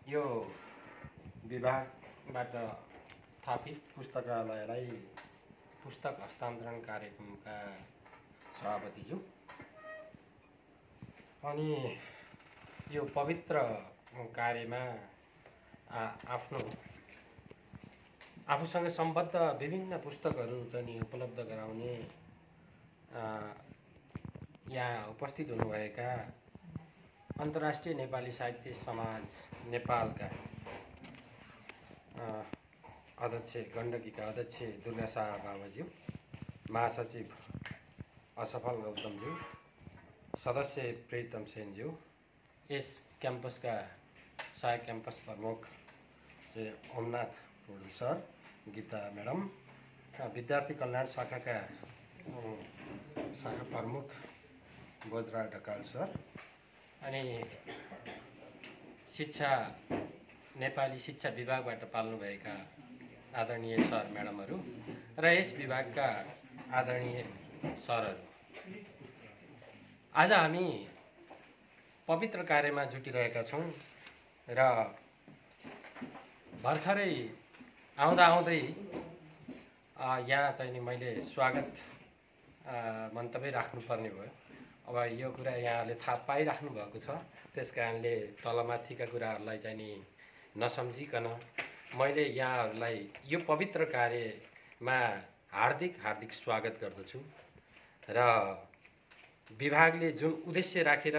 यो विभागबाट स्थापित पुस्तकालयलाई पुस्तक हस्तान्तरण कार्यक्रमका सभापतिज्यू अनि यो पवित्र कार्यमा आफूसँग सम्बद्ध विभिन्न पुस्तकहरू चाहिँ उपलब्ध गराउने यहाँ उपस्थित हुनुभएका अन्तर्राष्ट्रिय नेपाली साहित्य समाज नेपालका अध्यक्ष गण्डकीका अध्यक्ष दुर्गा शाह बाबाज्यू, महासचिव असफल गौतमज्यू, सदस्य प्रीतम सेनज्यू, यस क्याम्पसका सहायक क्याम्पस प्रमुख श्री ओमनाथ पुडुल सर, गीता म्याडम, विद्यार्थी कल्याण शाखाका शाखा प्रमुख बोधराज ढकाल सर अनि नेपाली शिक्षा विभागबाट पाल्नुभएका आदरणीय सर म्याडमहरू र यस विभागका आदरणीय सरहरू, आज हामी पवित्र कार्यमा जुटिरहेका छौँ र भर्खरै आउँदै यहाँ चाहिँ नि मैले स्वागत मन्तव्य राख्नुपर्ने भयो। अब यो कुरा यहाँले थाहा पाइराख्नु भएको छ, त्यस कारणले तलमाथिका कुराहरूलाई चाहिँ नि नसम्झिकन मैले यहाँहरूलाई यो पवित्र कार्यमा हार्दिक स्वागत गर्दछु र विभागले जुन उद्देश्य राखेर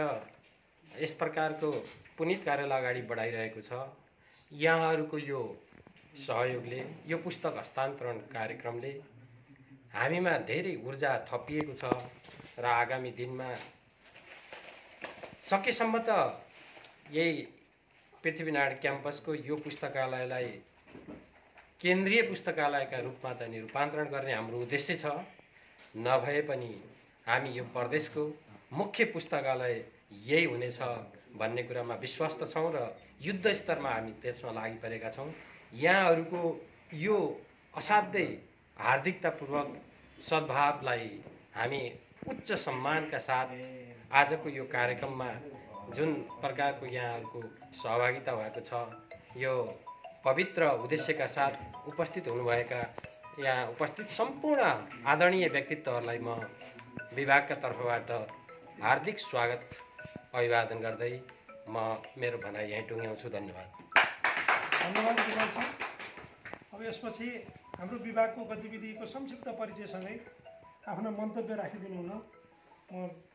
यस प्रकारको पुनित कार्यलाई अगाडि बढाइरहेको छ, यहाँहरूको यो सहयोगले, यो पुस्तक हस्तान्तरण कार्यक्रमले हामीमा धेरै ऊर्जा थपिएको छ र आगामी दिनमा सकेसम्म त यही पृथ्वीनारायण क्याम्पसको यो पुस्तकालयलाई केन्द्रीय पुस्तकालयका रूपमा चाहिँ रूपान्तरण गर्ने हाम्रो उद्देश्य छ। नभए पनि हामी यो प्रदेशको मुख्य पुस्तकालय यही हुनेछ भन्ने कुरामा विश्वस्त छौँ र युद्ध स्तरमा हामी त्यसमा लागिपरेका छौँ। यहाँहरूको यो असाध्यै हार्दिकतापूर्वक सद्भावलाई हामी उच्च सम्मानका साथ आजको यो कार्यक्रममा जुन प्रकारको यहाँहरूको सहभागिता भएको छ, यो पवित्र उद्देश्यका साथ उपस्थित हुनुभएका यहाँ उपस्थित सम्पूर्ण आदरणीय व्यक्तित्वहरूलाई म विभागका तर्फबाट हार्दिक स्वागत अभिवादन गर्दै म मेरो भनाइ यहीँ टुङ्ग्याउँछु। धन्यवाद। अब यसपछि हाम्रो विभागको गतिविधिको संक्षिप्त परिचयसँगै आफ्नो मन्तव्य राखिदिनु हुन म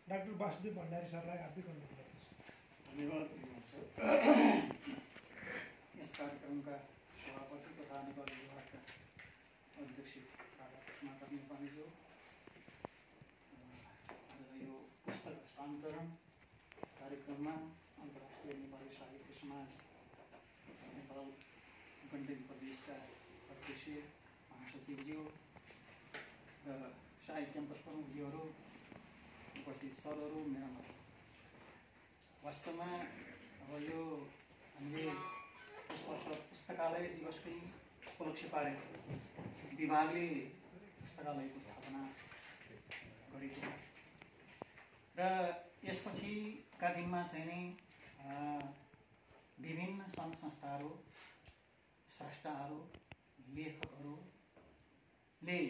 डाक्टर वासुदेव भण्डारी सरलाई हार्दिक अनुरोध गर्दछु। धन्यवाद। यस कार्यक्रमका सभापति तथा नेपाली विभागका अध्यक्ष राधाकृष्ण नेपालीज्यू, यो पुस्तक हस्तान्तरण कार्यक्रममा अन्तर्राष्ट्रिय नेपाली साहित्य समाज नेपाल गण्डकी प्रदेशका अध्यक्ष महासचिवज्यू र साहित्य क्याम्पस प्रमुखज्यूहरू, उपस्थित सरहरू, म्याडमहरू, वास्तवमा अब यो हामीले यस वर्ष पुस्तकालय दिवसकै उपलक्ष्य पारेर विभागले पुस्तकालयको स्थापना गरेको र यसपछिका दिनमा चाहिँ नै विभिन्न सङ्घ संस्थाहरू, स्रष्टाहरू, लेखकहरूले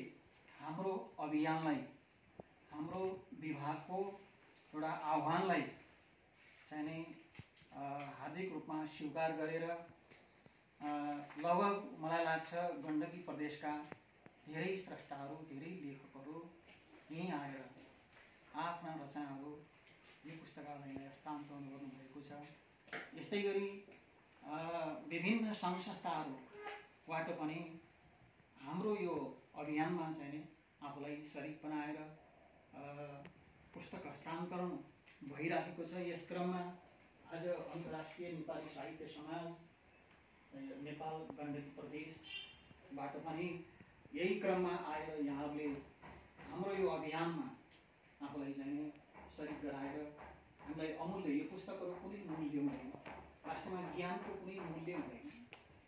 हाम्रो अभियानलाई, हाम्रो विभागको एउटा आह्वानलाई चाहिँ नै हार्दिक रूपमा स्वीकार गरेर लगभग मलाई लाग्छ गण्डकी प्रदेशका धेरै स्रष्टाहरू, धेरै लेखकहरू यहीँ आएर आफ्ना रचनाहरू यो पुस्तकालयलाई हस्तान्तरण गर्नुभएको छ। यस्तै गरी विभिन्न सङ्घ संस्थाहरूबाट पनि हाम्रो यो अभियानमा चाहिँ नि आफूलाई सरिक बनाएर पुस्तक हस्तान्तरण भइरहेको छ। यस क्रममा आज अन्तर्राष्ट्रिय नेपाली साहित्य समाज नेपाल गण्डकी प्रदेशबाट पनि यही क्रममा आएर यहाँहरूले हाम्रो यो अभियानमा आफूलाई चाहिँ सरिक गराएर हामीलाई अमूल्य, यो पुस्तकहरू कुनै मूल्य हुँदैन, वास्तवमा ज्ञानको कुनै मूल्य हुँदैन,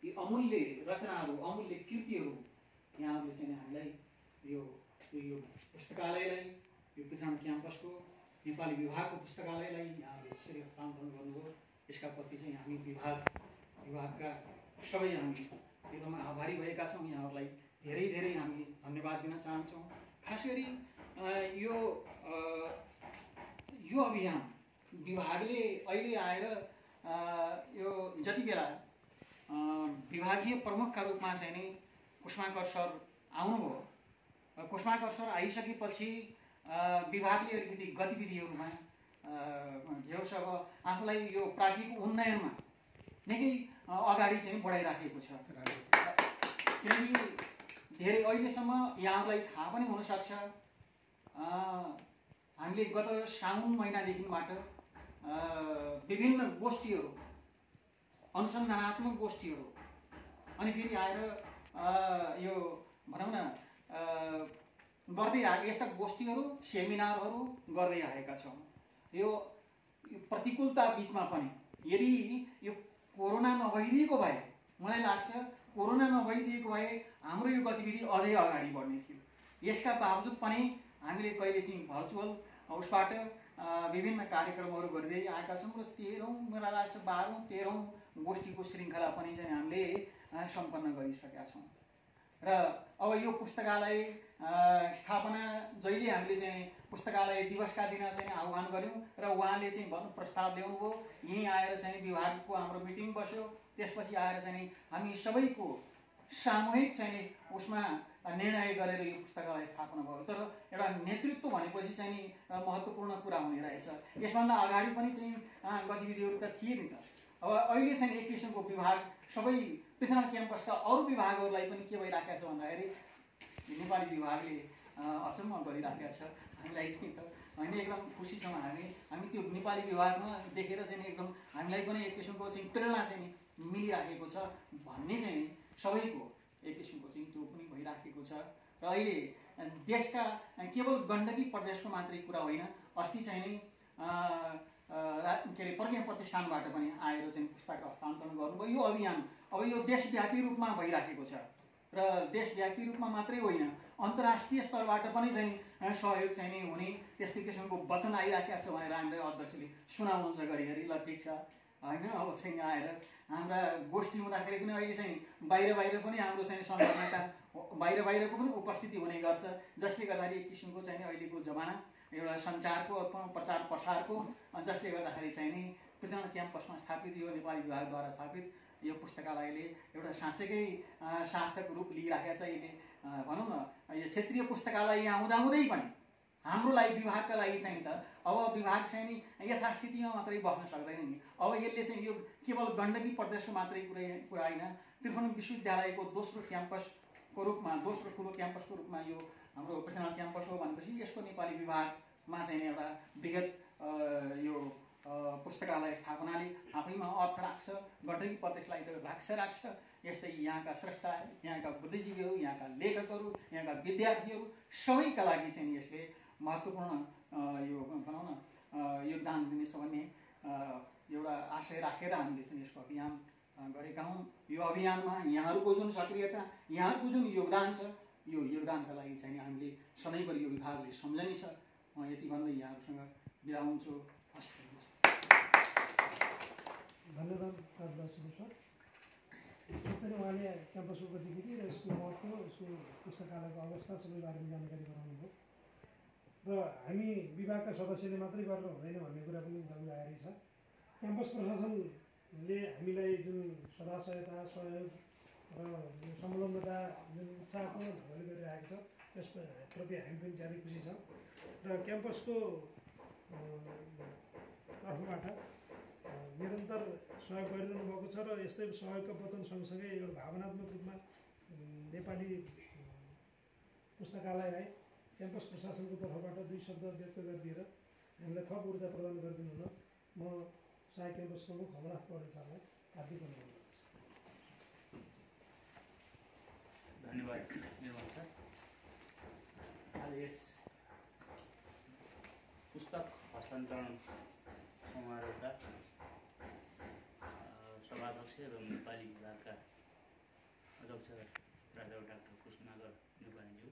यी अमूल्य रचनाहरू, अमूल्य कृतिहरू यहाँहरूले चाहिँ हामीलाई यो पुस्तकालयलाई, यो पृथ्वीनारायण क्याम्पसको नेपाली विभागको पुस्तकालयलाई यहाँहरूले यसरी हस्तान्तरण गर्नुभयो। यसका प्रति चाहिँ हामी विभाग विभागका सबै हामी एकदम आभारी भएका छौँ। यहाँहरूलाई धेरै धेरै हामी धन्यवाद दिन चाहन्छौँ। खास गरी यो अभियान विभागले अहिले आएर यो जति बेला विभागीय प्रमुखका रूपमा चाहिँ नि कुष्माकर सर आउनुभयो, कुष्माकर सर आइसकेपछि विभागले अलिकति गतिविधिहरूमा जो छ अब आफूलाई यो प्राज्ञिक उन्नयनमा निकै अगाडि चाहिँ बढाइराखेको छ। किनकि धेरै अहिलेसम्म यहाँहरूलाई थाहा पनि हुनसक्छ, हामीले गत साउन महिनादेखिबाट विभिन्न गोष्ठीहरू, अनुसन्धानात्मक गोष्ठीहरू, अनि फेरि आएर यो भनौँ न गर्दै आए यस्ता गोष्ठीहरू, सेमिनारहरू गर्दै आएका छौँ। यो प्रतिकूलता बिचमा पनि यदि यो कोरोना नभइदिएको भए, मलाई लाग्छ कोरोना नभइदिएको भए हाम्रो यो गतिविधि अझै अगाडि बढ्ने थियो। यसका बावजुद पनि हामीले कहिले चाहिँ भर्चुअल उसबाट विभिन्न कार्यक्रमहरू गर्दै आएका छौँ र 13औं मलाई लाग्छ 12औं 13औं गोष्ठीको श्रृङ्खला पनि चाहिँ हामीले सम्पन्न गरिसकेका छौँ। र अब यो पुस्तकालय स्थापना जहिले हामीले चाहिँ पुस्तकालय दिवसका दिन चाहिँ आह्वान गऱ्यौँ र उहाँले चाहिँ भन्नु प्रस्ताव ल्याउनुभयो। यहीँ आएर चाहिँ विभागको हाम्रो मिटिङ बस्यो। त्यसपछि आएर चाहिँ हामी सबैको सामूहिक चाहिँ उसमा निर्णय गरेर यो पुस्तकालय स्थापना भयो। तर एउटा नेतृत्व भनेपछि चाहिँ नि महत्त्वपूर्ण कुरा हुने रहेछ। यसभन्दा अगाडि पनि चाहिँ गतिविधिहरू त थिए नि त। अब अहिले चाहिँ एक किसिमको विभाग सबै पृथ्वीनारायण क्याम्पसका अरू विभागहरूलाई पनि के भइराखेको छ भन्दाखेरि नेपाली विभागले अचम्म गरिराखेको छ। हामीलाई चाहिँ त होइन एकदम खुसी छौँ हामी त्यो नेपाली विभागमा देखेर चाहिँ एकदम हामीलाई पनि एक किसिमको चाहिँ प्रेरणा चाहिँ मिलिराखेको छ भन्ने चाहिँ सबैको एक किसिमको चाहिँ त्यो पनि भइराखेको छ। र अहिले देशका केवल गण्डकी प्रदेशको मात्रै कुरा होइन, अस्ति चाहिँ नि के अरे प्रज्ञा प्रतिष्ठानबाट पनि आएर चाहिँ पुस्तक हस्तान्तरण गर्नुभयो। यो अभियान अब यो देशव्यापी रूपमा भइराखेको छ र देशव्यापी रूपमा मात्रै होइन अन्तर्राष्ट्रिय स्तरबाट पनि चाहिँ सहयोग चाहिँ नि हुने त्यस्तै किसिमको वचन आइराखेको छ भनेर हाम्रो अध्यक्षले सुनाउनुहुन्छ घरिघरि। ल ठिक छ होइन, अब चाहिँ आएर हाम्रा गोष्ठी हुँदाखेरि पनि अहिले चाहिँ बाहिर पनि हाम्रो चाहिँ संलग्नता बाहिरको पनि उपस्थिति हुने गर्छ, जसले गर्दाखेरि एक किसिमको चाहिँ अहिलेको जमाना एउटा सञ्चारको प्रचार प्रसारको, जसले गर्दाखेरि चाहिँ नि पृथ्वीनारायण क्याम्पसमा स्थापित यो नेपाली विभागद्वारा स्थापित यो पुस्तकालयले एउटा साँच्चैकै सार्थक रूप लिइराखेको छ। यसले भनौँ न यो क्षेत्रीय पुस्तकालय यहाँ हुँदाहुँदै पनि हाम्रो लागि विभागका लागि चाहिँ त अब विभाग चाहिँ नि यथास्थितिमा मात्रै बस्न सक्दैन नि। अब यसले चाहिँ यो केवल गण्डकी प्रदेशको मात्रै कुरा होइन, त्रिभुवन विश्वविद्यालयको दोस्रो क्याम्पसको रूपमा, दोस्रो ठुलो क्याम्पसको रूपमा यो हाम्रो पृथ्वीनारायण क्याम्पस हो भनेपछि यसको नेपाली विभागमा चाहिँ एउटा बृहत यो पुस्तकालय स्थापनाले आफैमा अर्थ राख्छ। गण्डकी प्रदेशलाई त राख्छ। यस्तै यहाँका स्रष्टा, यहाँका बुद्धिजीवीहरू, यहाँका लेखकहरू, यहाँका विद्यार्थीहरू सबैका लागि चाहिँ यसले महत्त्वपूर्ण यो भनौँ न योगदान दिनेछ भन्ने एउटा आशय राखेर हामीले चाहिँ यसको अभियान गरेका हौँ। यो अभियानमा यहाँहरूको जुन सक्रियता, यहाँहरूको जुन योगदान छ, यो योगदानका लागि चाहिँ हामीले सधैँभरि यो विभागले सम्झने छ। म यति भन्दै यहाँहरूसँग बिदा हुन्छु। हस्, धन्यवाद राजदास सर। साँच्चै नै उहाँले क्याम्पसको गतिविधि र यसको महत्त्व, यसको पुस्तकालयको अवस्था सबै बारेमा जानकारी गराउनु भयो। र हामी विभागका सदस्यले मात्रै गरेर हुँदैन भन्ने कुरा पनि जागिरहेको छ। क्याम्पस प्रशासनले हामीलाई जुन सदासहायता, सहयोग र संलग्नता जुन उत्साहपूर्ण ढङ्गले गरिरहेको छ त्यसप्रति हामी पनि ज्यादै खुसी छौँ। र क्याम्पसको तर्फबाट निरन्तर सहयोग गरिरहनु भएको छ र यस्तै सहयोगका वचन सँगसँगै एउटा भावनात्मक रूपमा नेपाली पुस्तकालयलाई क्याम्पस प्रशासनको तर्फबाट 2 शब्द व्यक्त गरिदिएर हामीलाई थप ऊर्जा प्रदान गरिदिनु हुन म सहायक क्याम्पस प्रमुख अमरनाथ पौडेल सरलाई हार्दिक अनुरोध गर्छु। धन्यवाद निर्मल सर। आज यस पुस्तक हस्तान्तरण समारोहका सभाध्यक्ष एवं नेपाली विभागका अध्यक्ष प्राध्यापक डाक्टर कुष्माकर नेपालीज्यू,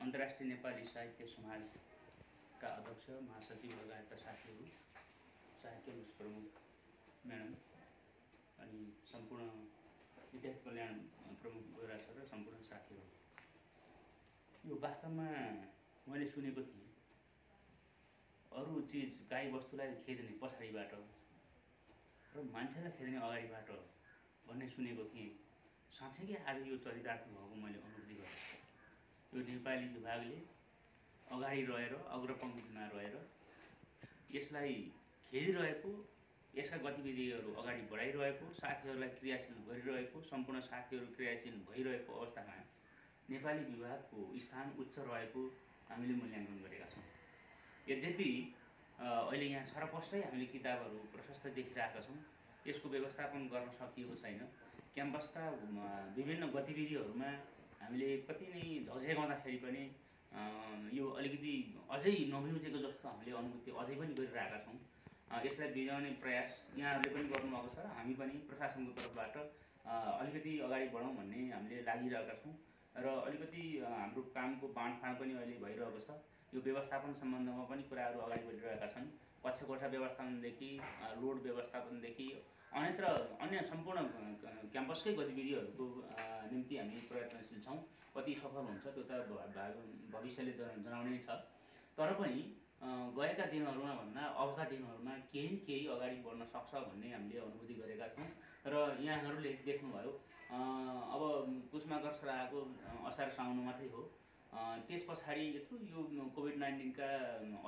अन्तर्राष्ट्रिय नेपाली साहित्य समाजका अध्यक्ष महासचिव लगायतका साथीहरू, साहित्य प्रमुख म्याडम अनि विद्यार्थी कल्याण प्रमुख गोरा सर र सम्पूर्ण साथीहरू, यो वास्तवमा मैले सुनेको थिएँ अरू चिज गाई वस्तुलाई खेद्ने पछाडिबाट र मान्छेलाई खेद्ने अगाडिबाट भन्ने सुनेको थिएँ। साँच्चै आज यो चरितार्थ भएको मैले अनुभूति गरेँ। यो नेपाली विभागले अगाडि रहेर अग्रपङ्क्तिमा रहेर यसलाई खेदिरहेको, यसका गतिविधिहरू अगाडि बढाइरहेको, साथीहरूलाई क्रियाशील गरिरहेको, सम्पूर्ण साथीहरू क्रियाशील भइरहेको अवस्थामा नेपाली विभागको स्थान उच्च रहेको हामीले मूल्याङ्कन गरेका छौँ। यद्यपि अहिले यहाँ छरपष्टै हामीले किताबहरू प्रशस्त देखिरहेका छौँ, यसको व्यवस्थापन गर्न सकिएको छैन। क्याम्पसका विभिन्न गतिविधिहरूमा हामीले कति नै झक्झेकाउँदाखेरि पनि यो अलिकति अझै नभिउजेको जस्तो हामीले अनुभूति अझै पनि गरिरहेका छौँ। यसलाई बिजाउने प्रयास यहाँहरूले पनि गर्नुभएको छ र हामी पनि प्रशासनको तर्फबाट अलिकति अगाडि बढौँ भन्ने हामीले लागिरहेका छौँ र अलिकति हाम्रो कामको बाँडफाँड पनि अहिले भइरहेको छ। यो व्यवस्थापन सम्बन्धमा पनि कुराहरू अगाडि बढिरहेका छन्। कक्षा कोठा व्यवस्थापनदेखि लोड व्यवस्थापनदेखि अन्य सम्पूर्ण क्याम्पसकै गतिविधिहरूको निम्ति हामी प्रयत्नशील छौँ। कति सफल हुन्छ त्यो त भविष्यले जनाउने छ। तर पनि गएका दिनहरूमा भन्दा अबका दिनहरूमा केही अगाडि बढ्न सक्छ भन्ने हामीले अनुभूति गरेका छौँ र यहाँहरूले देख्नुभयो अब कुसमागर सराहको असार साउन मात्रै हो। त्यस पछाडि यत्रो यो कोभिड-19का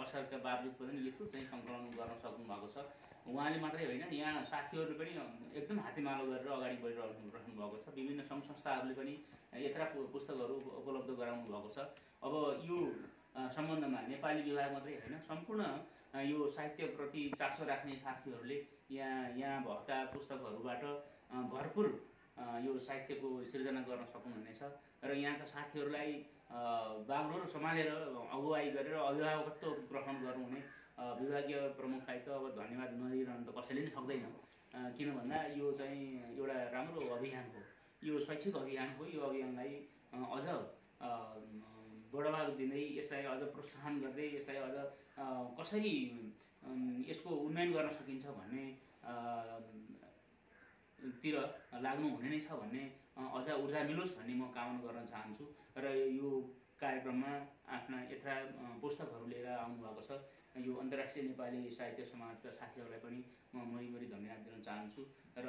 असरका बावजुद पनि यत्रो चाहिँ सङ्कलन गर्न सक्नु भएको छ। उहाँले मात्रै होइन, यहाँ साथीहरूले पनि एकदम हातेमालो गरेर अगाडि बढिरहनु भएको छ। विभिन्न सङ्घ संस्थाहरूले पनि यत्रा पुस्तकहरू उपलब्ध गराउनु भएको छ। अब यो सम्बन्धमा नेपाली विभाग मात्रै होइन, सम्पूर्ण यो साहित्यप्रति चासो राख्ने साथीहरूले यहाँ भएका पुस्तकहरूबाट भरपुर यो साहित्यको सिर्जना गर्न सक्नुहुनेछ र यहाँका साथीहरूलाई बागडोर सम्हालेर अगुवाई गरेर अभिभावकत्व ग्रहण गर्नुहुने विभागीय प्रमुखलाई त अब धन्यवाद नदिइरहनु त कसैले नै सक्दैन। किन भन्दा यो चाहिँ एउटा राम्रो अभियान हो, यो शैक्षिक अभियान हो। यो अभियानलाई अझ बढावा दिँदै, यसलाई अझ प्रोत्साहन गर्दै, यसलाई अझ कसरी यसको उन्नयन गर्न सकिन्छ भन्ने तिर लाग्नु हुने नै छ भन्ने अझ ऊर्जा मिलोस् भन्ने म कामना गर्न चाहन्छु र यो कार्यक्रममा आफ्ना यत्रा पुस्तकहरू लिएर आउनुभएको छ। यो अन्तर्राष्ट्रिय नेपाली साहित्य समाजका साथीहरूलाई पनि म मरिमरि धन्यवाद दिन चाहन्छु र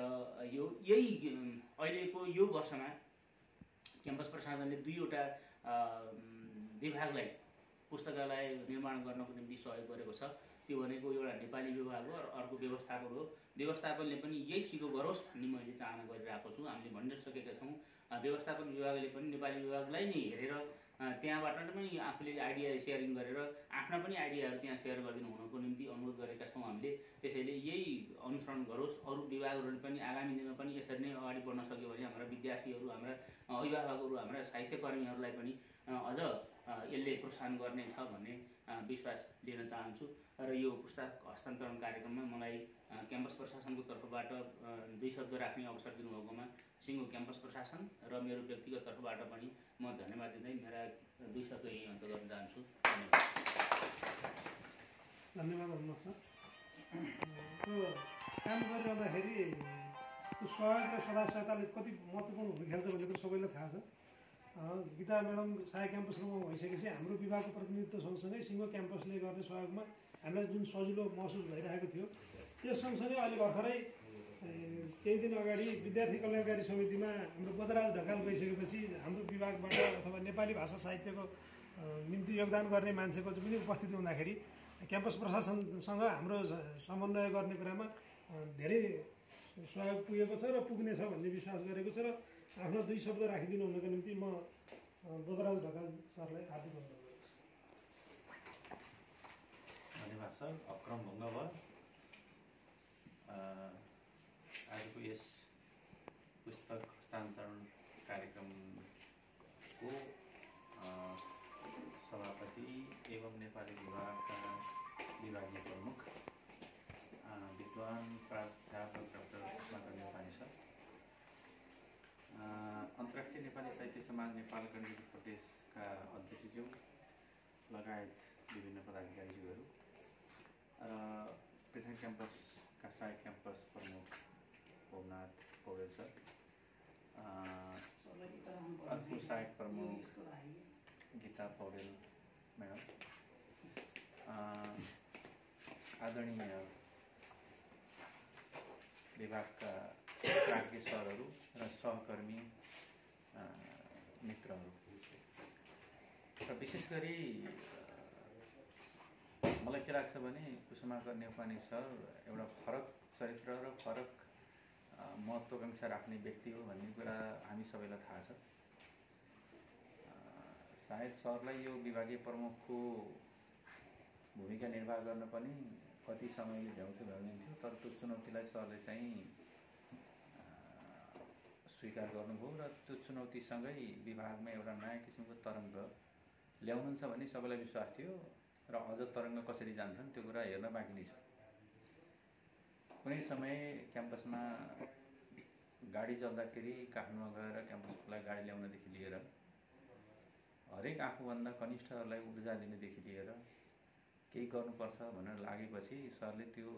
यही अहिलेको यो वर्षमा क्याम्पस प्रशासनले 2वटा विभागलाई पुस्तकालय निर्माण गर्नको निम्ति सहयोग गरेको छ। त्यो भनेको एउटा नेपाली विभाग हो र अर्को व्यवस्थापन हो। व्यवस्थापनले पनि यही सिको गरोस् भन्ने मैले चाहना गरिरहेको छु। हामीले भनिसकेका छौँ, व्यवस्थापन विभागले पनि नेपाली विभागलाई नै हेरेर त्यहाँबाट पनि आफूले आइडिया सेयरिङ गरेर आफ्ना पनि आइडियाहरू त्यहाँ सेयर गरिदिनु हुनको निम्ति अनुरोध गरेका छौँ हामीले। त्यसैले यही अनुसरण गरोस्। अरू विभागहरूले पनि आगामी दिनमा पनि यसरी नै अगाडि बढ्न सक्यो भने हाम्रा विद्यार्थीहरू, हाम्रा अभिभावकहरू, हाम्रा साहित्यकर्मीहरूलाई पनि अझ यसले प्रोत्साहन गर्नेछ भन्ने विश्वास लिन चाहन्छु र यो पुस्तक हस्तान्तरण कार्यक्रममा मलाई क्याम्पस प्रशासनको तर्फबाट 2 शब्द राख्ने अवसर दिनुभएकोमा सिङ्गो क्याम्पस प्रशासन र मेरो व्यक्तिगत तर्फबाट पनि म धन्यवाद दिँदै मेरा 2 शब्द यही अन्त गर्न चाहन्छु। धन्यवाद हुनुहुन्छ सर। त्यो काम गरिरहँदाखेरि त्यो सहयोग र सदा सहायताले कति महत्त्वपूर्ण भूमिका खेल्छ भन्ने कुरो सबैलाई थाहा छ। गीता म्याडम सहायक क्याम्पसमा भइसकेपछि हाम्रो विभागको प्रतिनिधित्व सँगसँगै सिङ्गो क्याम्पसले गर्ने सहयोगमा हामीलाई जुन सजिलो महसुस भइरहेको थियो, त्यस सँगसँगै अहिले भर्खरै केही दिन अगाडि विद्यार्थी कल्याणकारी समितिमा हाम्रो बदराज ढकाल गइसकेपछि हाम्रो विभागबाट अथवा नेपाली भाषा साहित्यको निम्ति योगदान गर्ने मान्छेको पनि उपस्थिति हुँदाखेरि क्याम्पस प्रशासनसँग हाम्रो समन्वय गर्ने कुरामा धेरै सहयोग पुगेको छ र पुग्नेछ भन्ने विश्वास गरेको छ र आफ्नो 2 शब्द राखिदिनु हुनको निम्ति म बदराज ढकाल सरलाई हार्दिक अनुरोध गर्छु। धन्यवाद सर। अक्रम भङ्ग भयो। आजको यस पुस्तक हस्तान्तरण कार्यक्रमको सभापति एवं नेपाली विभागका विभागीय प्रमुख विद्वान प्राध्यापक डाक्टर कुसमागर नेपाली सर, अन्तर्राष्ट्रिय नेपाली साहित्य समाज नेपाल गण्डकी प्रदेशका अध्यक्षज्यू लगायत विभिन्न पदाधिकारीज्यूहरू र पृथ्वी क्याम्पसका सहायक क्याम्पस प्रमुख भवनाथ पौडेल सर अर्को सहायक प्रमुख गीता पौडेल म्याडम, आदरणीय विभागका प्राज्ञ सरहरू र सहकर्मी मित्रहरू, र विशेष गरी मलाई के लाग्छ भने कुसुमाकर नेउपाने सर एउटा फरक चरित्र र फरक महत्त्वाकांक्षा राख्ने व्यक्ति हो भन्ने कुरा हामी सबैलाई थाहा छ। सायद सरलाई यो विभागीय प्रमुखको भूमिका निर्वाह गर्न पनि कति समयले भ्याउँथ्यो, तर त्यो चुनौतीलाई सरले चाहिँ स्वीकार गर्नुभयो र त्यो चुनौतीसँगै विभागमा एउटा नयाँ किसिमको तरङ्ग ल्याउनुहुन्छ भन्ने सबैलाई विश्वास थियो र अझ तरङ्ग कसरी जान्छन् त्यो कुरा हेर्न बाँकी नै छ। कुनै समय क्याम्पसमा गाडी चल्दाखेरि काठमाडौँ गएर क्याम्पसलाई गाडी ल्याउनदेखि लिएर हरेक आफूभन्दा कनिष्ठहरूलाई ऊर्जा दिनेदेखि लिएर केही गर्नुपर्छ भनेर लागेपछि सरले त्यो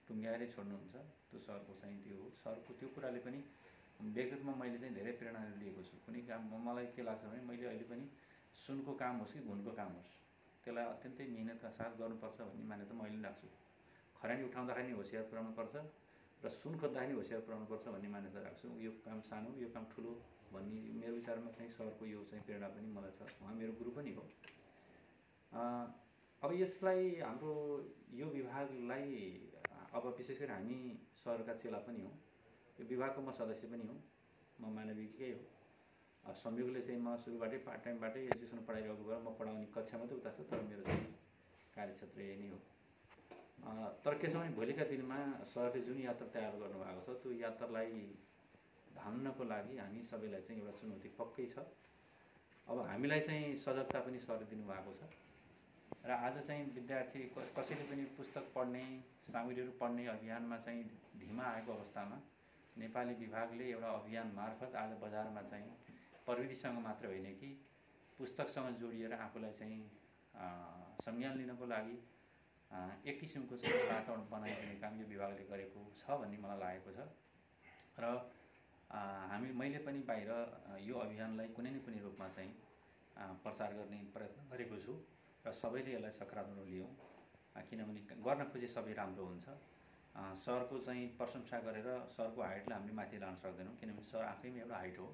टुङ्ग्याएरै छोड्नुहुन्छ। त्यो सरको चाहिँ त्यो हो। सरको त्यो कुराले पनि व्यक्तिगतमा मैले चाहिँ धेरै प्रेरणाहरू लिएको छु। कुनै काम मलाई के लाग्छ भने मैले अहिले पनि सुनको काम होस् कि घुनको काम होस् त्यसलाई अत्यन्तै मिहिनेतका साथ गर्नुपर्छ भन्ने मान्यता मैले राख्छु। खरानी उठाउँदाखेरि होसियार पुर्याउनुपर्छ र सुन खोज्दाखेरि होसियार पुर्याउनुपर्छ भन्ने मान्यता राख्छु। यो काम सानो, यो काम ठुलो भन्ने मेरो विचारमा चाहिँ सरको यो चाहिँ प्रेरणा पनि मलाई छ। उहाँ मेरो गुरु पनि हो। अब यसलाई हाम्रो यो विभागलाई अब विशेष गरी हामी सरका चेला पनि हौँ, यो विभागको म सदस्य पनि हुँ, म मानविकै हो। संयोगले चाहिँ म सुरुबाटै पार्ट टाइमबाटै एजुकेसन पढाइरहेको भएर म पढाउने कक्षा मात्रै उता छ, तर मेरो चाहिँ कार्यक्षेत्र यही नै हो। तर के छ भने भोलिका दिनमा सरले जुन यात्रा तयार गर्नुभएको छ त्यो यात्रालाई धान्नको लागि हामी सबैलाई चाहिँ एउटा चुनौती पक्कै छ। अब हामीलाई चाहिँ सजगता पनि सरले दिनुभएको छ र आज चाहिँ विद्यार्थी कसैले पनि पुस्तक पढ्ने, सामग्रीहरू पढ्ने अभियानमा चाहिँ धिमा आएको अवस्थामा नेपाली विभागले एउटा अभियान मार्फत आज बजारमा चाहिँ प्रविधिसँग मात्र होइन कि पुस्तकसँग जोडिएर आफूलाई चाहिँ संज्ञान लिनको लागि एक किसिमको चाहिँ वातावरण बनाइदिने काम यो विभागले गरेको छ भन्ने मलाई लागेको छ। र मैले पनि बाहिर यो अभियानलाई कुनै न कुनै रूपमा चाहिँ प्रचार गर्ने प्रयत्न गरेको छु र सबैले यसलाई सकारात्मक लियौँ, किनभने गर्न खोजे सबै राम्रो हुन्छ। सरको चाहिँ प्रशंसा गरेर सरको हाइटलाई हामीले माथि लान सक्दैनौँ, किनभने सर आफैमा एउटा हाइट हो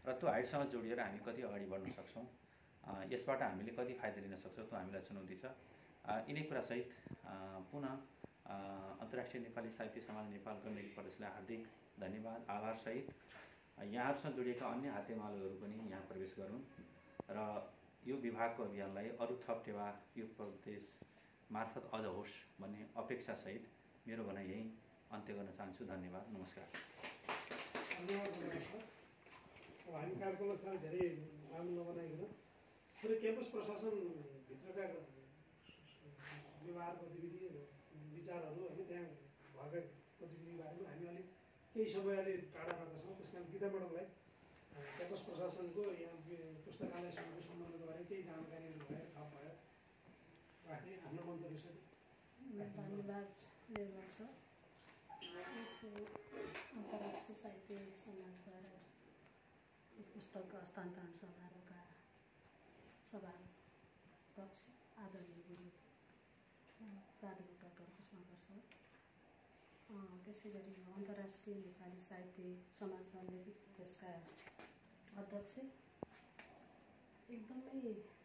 र त्यो हाइटसँग जोडिएर हामी कति अगाडि बढ्न सक्छौँ, यसबाट हामीले कति फाइदा लिन सक्छौँ, त्यो हामीलाई चुनौती छ। यिनै कुरासहित पुनः अन्तर्राष्ट्रिय नेपाली साहित्य समाज नेपाल गण्डकी प्रदेशलाई हार्दिक धन्यवाद, आभारसहित यहाँहरूसँग जोडिएका अन्य हातेमालोहरू पनि यहाँ प्रवेश गरून् र यो विभागको अभियानलाई अरू थप टेवा यो प्रदेश मार्फत अझ होस् भन्ने अपेक्षासहित मेरो भनाइ यही अन्त्य गर्न चाहन्छु। धन्यवाद, नमस्कार। धन्यवाद सर। अब हामी कार्यक्रमलाई धेरै लामो नबनाइकन पुरै क्याम्पस प्रशासनभित्रका व्यवहार गतिविधि विचारहरू होइन त्यहाँ भएका गतिविधि बारेमा हामी अलिक केही समय अलि टाढा रहेका छौँ। त्यस कारण गीता म्याडमलाई क्याम्पस प्रशासनको यहाँ पुस्तकालयसँगको सम्बन्धको बारेमा केही जानकारीहरू भएर थप भएर राखेँ। आफ्नो मन्तव्य छ। धन्यवाद निर्मल सर। यसो अन्तर्राष्ट्रिय साहित्य समाजद्वारा पुस्तक हस्तान्तरण समारोहका सभाध्यक्ष आदरणीय गुरु प्राध्यापक डाक्टर कुसुमाकर सर, त्यसै गरी अन्तर्राष्ट्रिय नेपाली साहित्य समाज गण्डकी त्यसका अध्यक्ष, एकदमै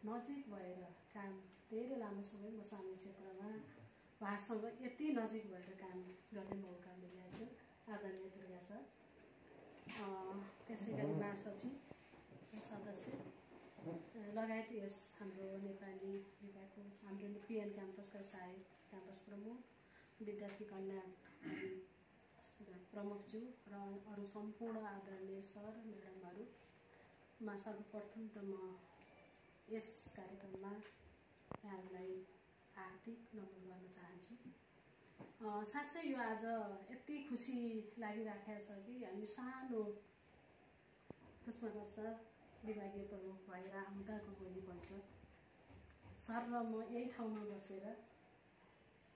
नजिक भएर काम धेरै लामो समय म सानो क्षेत्रमा उहाँसँग यति नजिक भएर काम गर्ने मौका मिलेको आदरणीय दुर्गा सर, त्यसै गरी महासचिव सदस्य लगायत यस हाम्रो नेपाली विभागको हाम्रो पिएन क्याम्पसका सहायक क्याम्पस प्रमुख, विद्यार्थी कल्याण प्रमुखज्यू र अरू सम्पूर्ण आदरणीय सर म्याडमहरूमा सर्वप्रथम त म यस कार्यक्रममा यहाँहरूलाई हार्दिक नमन गर्न चाहन्छु। साँच्चै यो आज यति खुसी लागिराखेको छ कि हामी सानो कुसुमाकर सर विभागीय प्रमुख भएर आउँदाको भोलिपल्ट सर र म यही ठाउँमा बसेर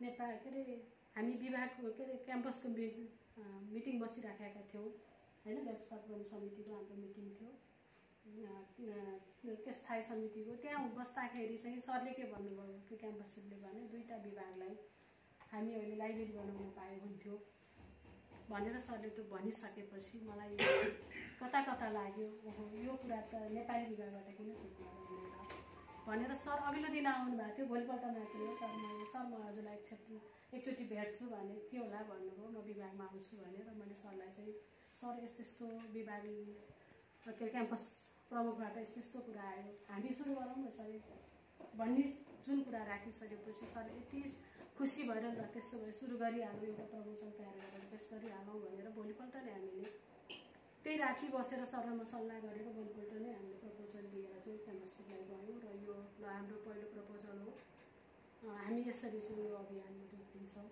नेपाल के अरे हामी विभागको के अरे क्याम्पसको मिटिङ बसिराखेका थियौँ होइन व्यवस्थापन समितिको हाम्रो मिटिङ थियो, त्यो स्थायी समितिको। त्यहाँ बस्दाखेरि चाहिँ सरले के भन्नुभयो, त्यो क्याम्पसले भने 2टा विभागलाई हामी अहिले लाइब्रेरी बनाउन पाए हुन्थ्यो भनेर सरले त्यो भनिसकेपछि मलाई कता कता लाग्यो, ओहो यो कुरा त नेपाली विभागबाट किन सिक्नु भनेर सर अघिल्लो दिन आउनु भएको थियो। भोलिपल्ट मात्रै सर म हजुरलाई एकचोटि भेट्छु भने के होला भन्नुभयो, म विभागमा आउँछु भनेर। मैले सरलाई चाहिँ सर यस्तो विभाग के क्याम्पस प्रमुखबाट यस्तो कुरा आयो, हामी सुरु गरौँ न सर भन्ने जुन कुरा राखिसकेपछि सर यति खुसी भएर ल त्यसो भए सुरु गरिहालौँ, एउटा प्रपोजल तयार गरेर पेस गरिहालौँ भनेर भोलिपल्ट नै हामीले त्यही राति बसेर सरसँग सल्लाह गरेर भोलिपल्ट नै हामीले प्रपोजल लिएर चाहिँ क्याम्पसलाई गयौँ र यो ल हाम्रो पहिलो प्रपोजल हो, हामी यसरी चाहिँ यो अभियानमा जोडिन्छौँ।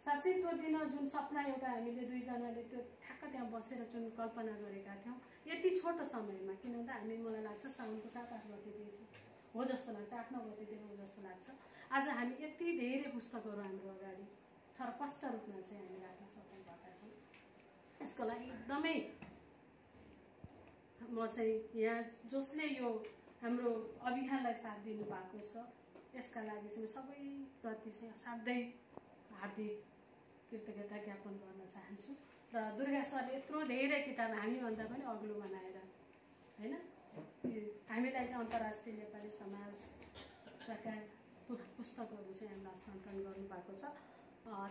साँच्चै त्यो दिन जुन सपना एउटा हामीले 2जनाले त्यो ठ्याक्क त्यहाँ बसेर जुन कल्पना गरेका थियौँ यति छोटो समयमा, किनभने हामी मलाई लाग्छ साउनको 7-8 गतेतिर हो जस्तो लाग्छ, 8-9 गतेतिर हो जस्तो लाग्छ। आज हामी यति धेरै पुस्तकहरू हाम्रो अगाडि छरपष्ट रूपमा चाहिँ हामी राख्न सक्नु भएका छौँ। यसको लागि एकदमै म चाहिँ यहाँ जसले यो हाम्रो अभियानलाई साथ दिनुभएको छ यसका लागि चाहिँ सबैप्रति चाहिँ असाध्यै हार्दिक कृतज्ञता ज्ञापन गर्न चाहन्छु। र दुर्गा सरले यत्रो धेरै किताब हामीभन्दा पनि अग्लो बनाएर होइन हामीलाई चाहिँ अन्तर्राष्ट्रिय नेपाली समाजका पुस्तकहरू चाहिँ हामीलाई हस्तान्तरण गर्नुभएको छ।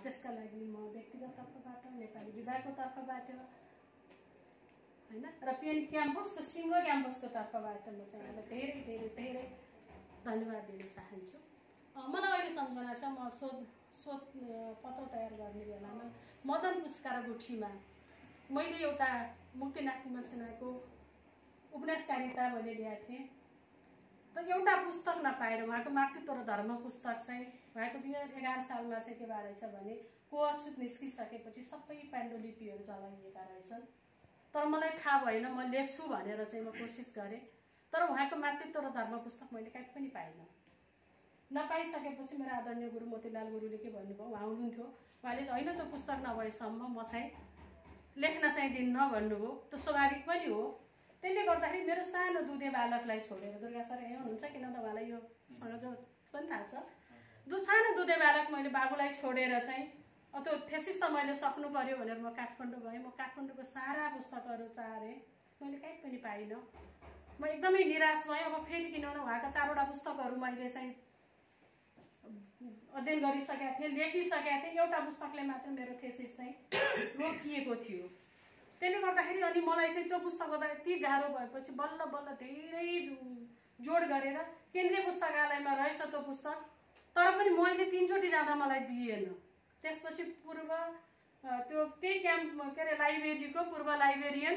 त्यसका लागि म व्यक्तिगत तर्फबाट, नेपाली विभागको तर्फबाट होइन र पिएन क्याम्पसको सिङ्गो क्याम्पसको तर्फबाट म चाहिँ हामीलाई धेरै धेरै धेरै धन्यवाद दिन चाहन्छु। मलाई अहिले सम्झना छ, म शोध पत्र तयार गर्ने बेलामा मदन पुरस्कार गुठीमा मैले एउटा मुक्तिनाथ तिमल सेनाको उपन्यासकारिता मैले ल्याएको थिएँ। त एउटा पुस्तक नपाएर उहाँको मातृत्व र धर्म पुस्तक चाहिँ उहाँको 2011 सालमा चाहिँ के भएछ भने कोअछुत निस्किसकेपछि सबै पाण्डुलिपिहरू जलाइएका रहेछन्। तर मलाई थाहा भएन, म लेख्छु भनेर चाहिँ म कोसिस गरेँ, तर उहाँको मातृत्व र धर्म पुस्तक मैले कहीँ पनि पाइनँ। नपाइसकेपछि मेरो आदरणीय गुरु मोतीलाल गुरुले के भन्नुभयो, उहाँ हुनुहुन्थ्यो, उहाँले होइन त्यो पुस्तक नभएसम्म म चाहिँ लेख्न चाहिँ दिन्न भन्नुभयो। त्यो स्वाभाविक पनि हो। त्यसले गर्दाखेरि मेरो सानो दुधे बालकलाई छोडेर, दुर्गा सर यहाँ हुनुहुन्छ किनभने उहाँलाई योसँग जो पनि थाहा छ, जो सानो दुधे बालक मैले बाबुलाई छोडेर चाहिँ त्यो थेसिस त मैले सक्नु पर्यो भनेर म काठमाडौँ गएँ। म काठमाडौँको सारा पुस्तकहरू चाहेँ, मैले कहीँ पनि पाइनँ। म एकदमै निराश भएँ। अब फेरि किनभने उहाँका 4वटा पुस्तकहरू मैले चाहिँ अध्ययन गरिसकेका थिएँ, लेखिसकेका थिएँ, एउटा पुस्तकले मात्र मेरो थेसिस चाहिँ रोकिएको थियो। त्यसले गर्दाखेरि अनि मलाई चाहिँ त्यो पुस्तक यति गाह्रो भएपछि बल्ल बल्ल धेरै जोड गरेर केन्द्रीय पुस्तकालयमा रहेछ त्यो पुस्तक, तर पनि मैले 3 चोटि जाँदा मलाई दिएन। त्यसपछि त्यही क्याम्प के अरे लाइब्रेरीको पूर्व लाइब्रेरियन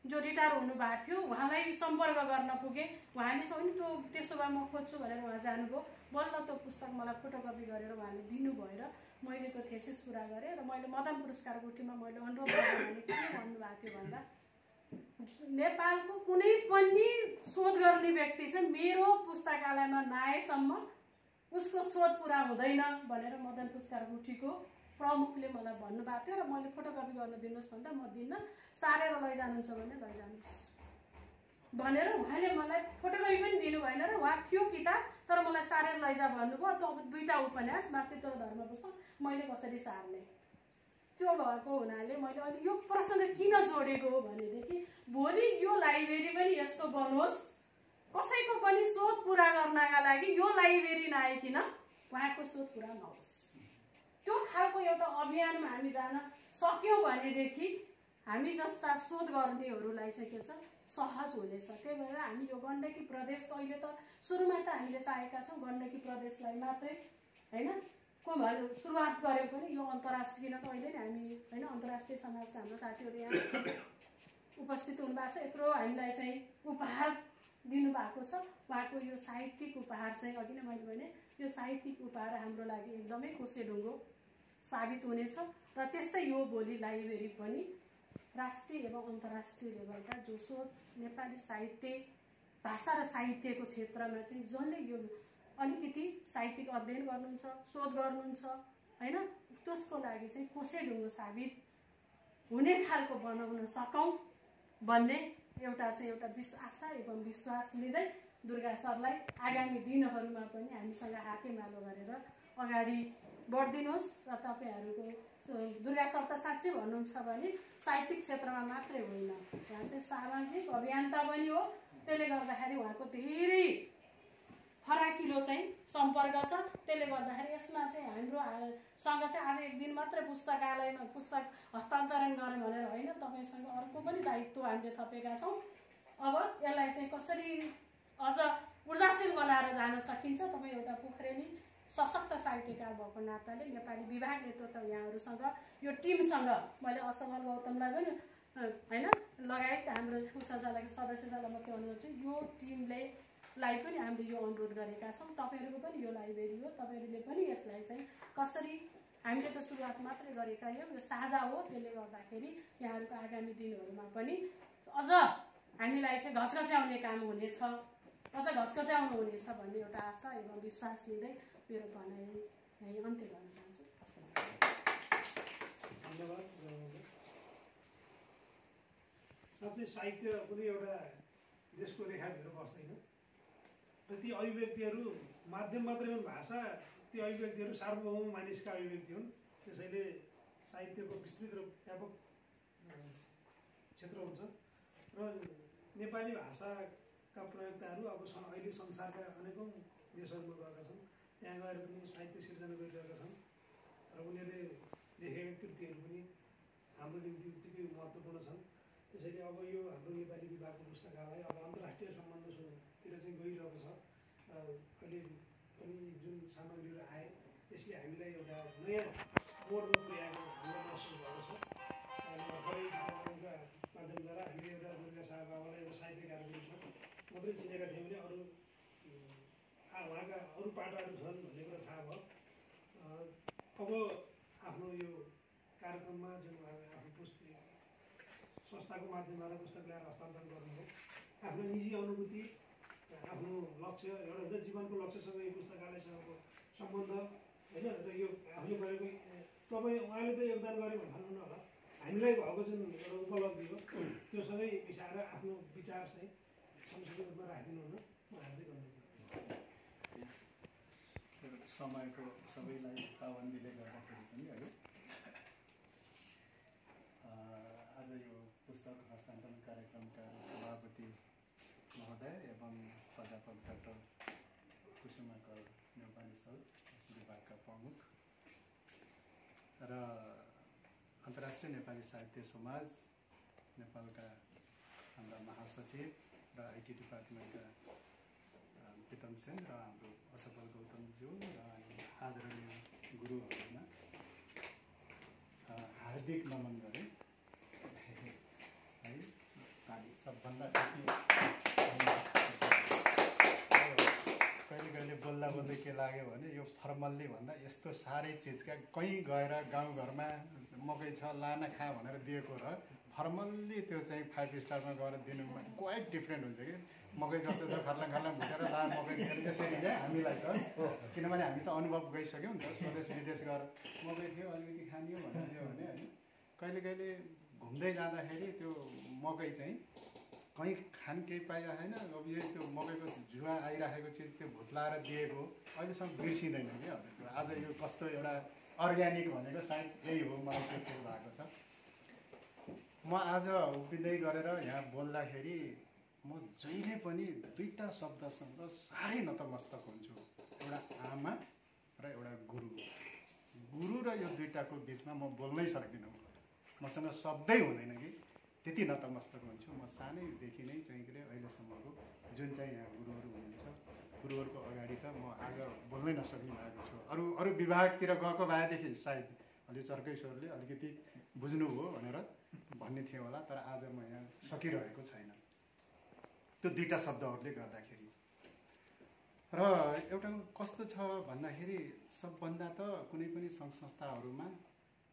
जो रिटायर हुनुभएको थियो उहाँलाई सम्पर्क गर्न पुगेँ। उहाँले चाहिँ त्यो त्यसो भए म खोज्छु भनेर उहाँ जानुभयो। बल्ल त्यो पुस्तक मलाई फोटोकपी गरेर उहाँले दिनुभयो र मैले त्यो थेसिस पुरा गरेँ। र मैले मदन पुरस्कार गुठीमा मैले अनुरोध गरेँ, के भन्नुभएको थियो भन्दा नेपालको कुनै पनि शोध गर्ने व्यक्ति चाहिँ मेरो पुस्तकालयमा नआएसम्म उसको शोध पुरा हुँदैन भनेर मदन पुरस्कार गुठीको प्रमुखले मलाई भन्नुभएको थियो। र मैले फोटोकपी गर्न दिनुहोस् भन्दा म दिन्न, सारेर लैजानुहुन्छ भने लैजानुहोस् भनेर उहाँले मलाई फोटोकपी पनि दिनु भएन। र उहाँ थियो किताब, तर मलाई सारेर लैजा भन्नुभयो। त अब 2टा उपन्यास मातृत्व र धर्म पुस्तक मैले कसरी सार्ने, त्यो भएको हुनाले मैले अहिले यो प्रश्न किन जोडेको हो भनेदेखि भोलि यो लाइब्रेरी पनि यस्तो बनोस्, कसैको पनि शोध पुरा गर्नका लागि यो लाइब्रेरी नआइकन उहाँको शोध पुरा नहोस्। त्यो खालको एउटा अभियानमा हामी जान सक्यौँ भनेदेखि हामी जस्ता शोध गर्नेहरूलाई चाहिँ के छ सहज हुनेछ। त्यही भएर हामी यो गण्डकी प्रदेश अहिले त सुरुमा त हामीले चाहेका छौँ गण्डकी प्रदेशलाई मात्रै होइन सुरुवात गऱ्यौँ पनि यो अन्तर्राष्ट्रिय त अहिले नै हामी होइन अन्तर्राष्ट्रिय समाजका हाम्रो साथीहरू यहाँ उपस्थित हुनुभएको छ। यत्रो हामीलाई चाहिँ उपहार दिनुभएको छ। उहाँको यो साहित्यिक उपहार चाहिँ अघि नै मैले भने यो साहित्यिक उपहार हाम्रो लागि एकदमै कोसेढुङ्गो साबित हुनेछ। र त्यस्तै यो भोलि लाइब्रेरी पनि राष्ट्रिय एवं अन्तर्राष्ट्रिय लेभलका जो शोध नेपाली साहित्य भाषा र साहित्यको क्षेत्रमा चाहिँ जसले यो अलिकति साहित्यिक अध्ययन गर्नुहुन्छ, शोध गर्नुहुन्छ होइन, त्यसको लागि चाहिँ कोसेढुङ्गो साबित हुने खालको बनाउन सकौँ भन्ने एउटा आशा एवं विश्वास लिँदै दुर्गा सरलाई आगामी दिनहरूमा पनि हामीसँग हातेमालो गरेर अगाडि बढिदिनुहोस् र तपाईँहरूको दुर्गा सर त साँच्चै भन्नुहुन्छ भने साहित्यिक क्षेत्रमा मात्रै होइन, उहाँ चाहिँ सामाजिक अभियन्ता पनि हो। त्यसले गर्दाखेरि उहाँको धेरै फराकिलो चाहिँ सम्पर्क छ। त्यसले गर्दाखेरि यसमा चाहिँ हाम्रोसँग चाहिँ आज एक दिन मात्रै पुस्तकालयमा पुस्तक हस्तान्तरण गऱ्यौँ भनेर होइन, तपाईँसँग अर्को पनि दायित्व हामीले थपेका छौँ। अब यसलाई चाहिँ कसरी अझ ऊर्जाशील बनाएर जान सकिन्छ, तपाईँ एउटा पोखरेली सशक्त साहित्यकार भएको नाताले नेपाली विभाग नेतृत्व यहाँहरूसँग यो टिमसँग मैले असफल गौतमलाई पनि होइन लगायत हाम्रो सदस्यलाई म के अनुरोध छु, यो टिमले लाई पनि हामीले यो अनुरोध गरेका छौँ। तपाईँहरूको पनि यो लाइब्रेरी हो, तपाईँहरूले पनि यसलाई चाहिँ कसरी हामीले त सुरुवात मात्रै गरेका यो साझा हो। त्यसले गर्दाखेरि यहाँहरूको आगामी दिनहरूमा पनि अझ हामीलाई चाहिँ घचघच्याउने काम हुनेछ, अझ घचघच्याउनु हुनेछ भन्ने एउटा आशा एवं विश्वास लिँदै मेरो भनाइ यहीँ अन्त्य गर्न चाहन्छु। धन्यवाद। साँच्चै साहित्य कुनै एउटा देशको रेखाभित्र बस्दैन र ती अभिव्यक्तिहरू माध्यम मात्रै हुन्। भाषा ती अभिव्यक्तिहरू सार्वभौम मानिसका अभिव्यक्ति हुन्। त्यसैले साहित्यको विस्तृत र व्यापक क्षेत्र हुन्छ र नेपाली भाषाका प्रयोक्ताहरू अब अहिले संसारका अनेकौँ देशहरूमा गएका छन्, त्यहाँ गएर पनि साहित्य सिर्जना गरिरहेका छन् र उनीहरूले लेखेका कृतिहरू पनि हाम्रो निम्ति उत्तिकै महत्त्वपूर्ण छन्। त्यसैले अब यो हाम्रो नेपाली विभागको पुस्तकालय अब अन्तर्राष्ट्रिय सम्बन्धतिर चाहिँ गइरहेको छ। अहिले पनि जुन सामग्रीहरू आए यसले हामीलाई एउटा नयाँ मोडमा पुर्याएको हामीलाई महसुस भएको छ। भर्खरै माध्यमद्वारा हामीले एउटा दुर्गा बाबालाई एउटा साहित्यकारको रूपमा मात्रै चिनेका थियौँ भने अरू उहाँका अरू पाटाहरू छन् भन्ने कुरा थाहा भयो। अब आफ्नो यो कार्यक्रममा जुन आफ्नो संस्थाको माध्यमबाट पुस्तक ल्याएर हस्तान्तरण गर्नुभयो, आफ्नो निजी अनुभूति, आफ्नो लक्ष्य एउटा हुन्छ जीवनको लक्ष्यसँग यो पुस्तकालयसँगको सम्बन्ध होइन र यो आफूले गरेको तपाईँ उहाँले त योगदान गरे भन्नु भन्नुहुन्न होला, हामीलाई भएको जुन एउटा उपलब्धि हो त्यो सबै मिसाएर आफ्नो विचार चाहिँ संक्षिप्त रूपमा राखिदिनु हुन म हार्दिक अनुरोध गर्छु। समयको सबैलाई पाबन्दीले गर्दाखेरि पनि है आज यो पुस्तक हस्तान्तरण कार्यक्रमका सभापति महोदय एवं प्राध्यापक डाक्टर कुसुमाकर नेपाली सर, यस विभागका प्रमुख र अन्तर्राष्ट्रिय नेपाली साहित्य समाज नेपालका हाम्रा महासचिव र आइटी डिपार्टमेन्टका प्रितम सेन र हाम्रो असफल गौतमज्यू र आदरणीय गुरुहरूमा हार्दिक नमन गरेँ है। सबभन्दा कहिले कहिले बोल्दा बोल्दै के लाग्यो भने यो फर्मल्ली भन्दा यस्तो साह्रै चिजका कहीँ गएर गाउँघरमा मकै छ लान खा भनेर दिएको र फर्मल्ली त्यो चाहिँ 5 स्टारमा गएर दिनुमा क्वाइट डिफ्रेन्ट हुन्छ कि मकै जस्तो त खर्लाङ खर्लाङ भुटेर ला मकै दिएर त्यसरी नै हामीलाई त, किनभने हामी त अनुभव गइसक्यौँ नि त, स्वदेश विदेश गएर मकै थियो अलिकति खानियो भन्यो भने होइन। कहिले कहिले घुम्दै जाँदाखेरि त्यो मकै चाहिँ कहीँ खान केही पाइएको छैन, अब यो त्यो मकैको जुवा आइराखेको चिज त्यो भुत्लाएर दिएको अहिलेसम्म बिर्सिँदैन कि हजुर। आज यो कस्तो एउटा अर्ग्यानिक भनेको सायद यही हो, मलाई त्यो फिल भएको छ। म आज उभिँदै गरेर यहाँ बोल्दाखेरि म जहिले पनि दुईवटा शब्दसँग साह्रै नतमस्तक हुन्छु, एउटा आमा र एउटा गुरु। गुरु र यो दुईवटाको बिचमा म बोल्नै सक्दिनँ, मसँग शब्दै हुँदैन कि त्यति नतमस्तक हुन्छु। म सानैदेखि नै चाहिँ के अरे अहिलेसम्मको जुन चाहिँ यहाँ गुरुहरू हुनुहुन्छ, गुरुहरूको अगाडि त म आज बोल्नै नसकिरहेको छु। अरू विभागतिर गएको भएदेखि सायद अलि चर्केश्वरले अलिकति बुझ्नुभयो भनेर भन्ने थियो होला, तर आज म यहाँ सकिरहेको छैन त्यो दुईवटा शब्दहरूले गर्दाखेरि। र एउटा कस्तो छ भन्दाखेरि सबभन्दा त कुनै पनि सङ्घ संस्थाहरूमा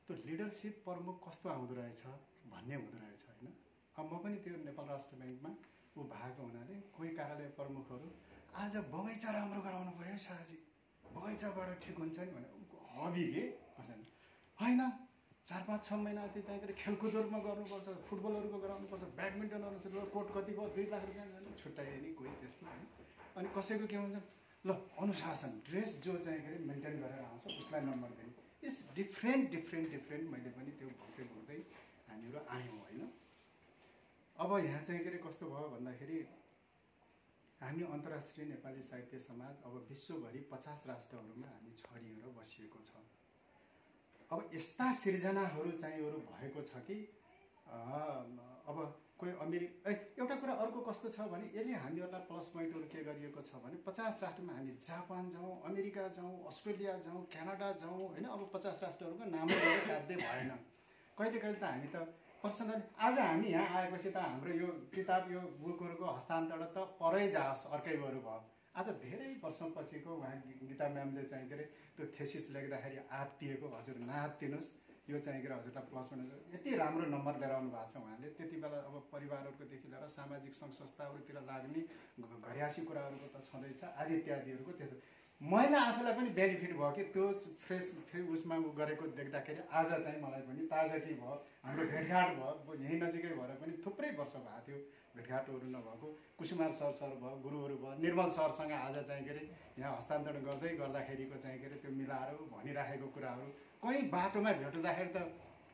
त्यो लिडरसिप प्रमुख कस्तो आउँदो रहेछ भन्ने हुँदो रहेछ होइन। अब म पनि त्यो नेपाल राष्ट्र ब्याङ्कमा भएको हुनाले कोही कार्यालय प्रमुखहरू आज बगैँचा राम्रो गराउनु पऱ्यो शाहजी, बगैँचाबाट ठिक हुन्छ नि भने हबी के होइन, 4-5-6 महिना त्यो चाहिँ के अरे खेलकुदहरूमा गर्नुपर्छ, फुटबलहरूको गराउनुपर्छ, ब्याडमिन्टनहरू कोट कति भयो 2 लाख रुपियाँ जाने छुट्याए नि कोही त्यस्तो होइन। अनि कसैको के हुन्छ ल अनुशासन ड्रेस जो चाहिँ के अरे मेन्टेन गरेर आउँछ उसलाई नम्बर दिने। इट्स डिफ्रेन्ट मैले पनि त्यो भोग्दै हामीहरू आयौँ होइन। अब यहाँ चाहिँ के अरे कस्तो भयो भन्दाखेरि हामी अन्तर्राष्ट्रिय नेपाली साहित्य समाज अब विश्वभरि 50 राष्ट्रहरूमा हामी छरिएर बसिएको छ। अब यस्ता सिर्जनाहरू चाहिँ भएको छ कि अब कोही एउटा कुरा अर्को कस्तो छ भने यसले हामीहरूलाई प्लस पोइन्टहरू के गरिएको छ भने 50 राष्ट्रमा हामी जापान जाउँ, अमेरिका जाउँ, अस्ट्रेलिया जाउँ, क्यानाडा जाउँ होइन। अब 50 राष्ट्रहरूको नाम लिएर साध्य भएन। कहिले त हामी त पर्सनली आज हामी यहाँ आएपछि त हाम्रो यो किताब यो बुकहरूको हस्तान्तरण त परै जाओस् अर्कै गरौँ भयो। आज धेरै वर्षपछिको उहाँ गीता म्यामले चाहिँ के अरे त्यो थेसिस लेख्दाखेरि आत्तिएको, हजुर नआत्तिनुहोस्, यो चाहिँ के अरे हजुरलाई प्लस पोइन्ट यति राम्रो नम्बर लिएर आउनु भएको छ उहाँले। त्यति बेला अब परिवारहरूकोदेखि लिएर सामाजिक सङ्घ संस्थाहरूतिर लाग्ने घरियासी कुराहरूको त छँदैछ आदि इत्यादिहरूको। त्यस्तो मैले आफूलाई पनि बेनिफिट भयो कि त्यो फ्रेस उसमा गरेको देख्दाखेरि आज चाहिँ मलाई पनि ताजगी भयो। हाम्रो भेटघाट भयो, यहीँ नजिकै भएर पनि थुप्रै वर्ष भएको थियो भेटघाटहरू नभएको। कुसुमार सर भयो, गुरुहरू भयो, निर्मल सरसँग आज चाहिँ के अरे यहाँ हस्तान्तरण गर्दाखेरिको चाहिँ के अरे त्यो मिलाएर भनिराखेको कुराहरू कहीँ बाटोमा भेट्दाखेरि त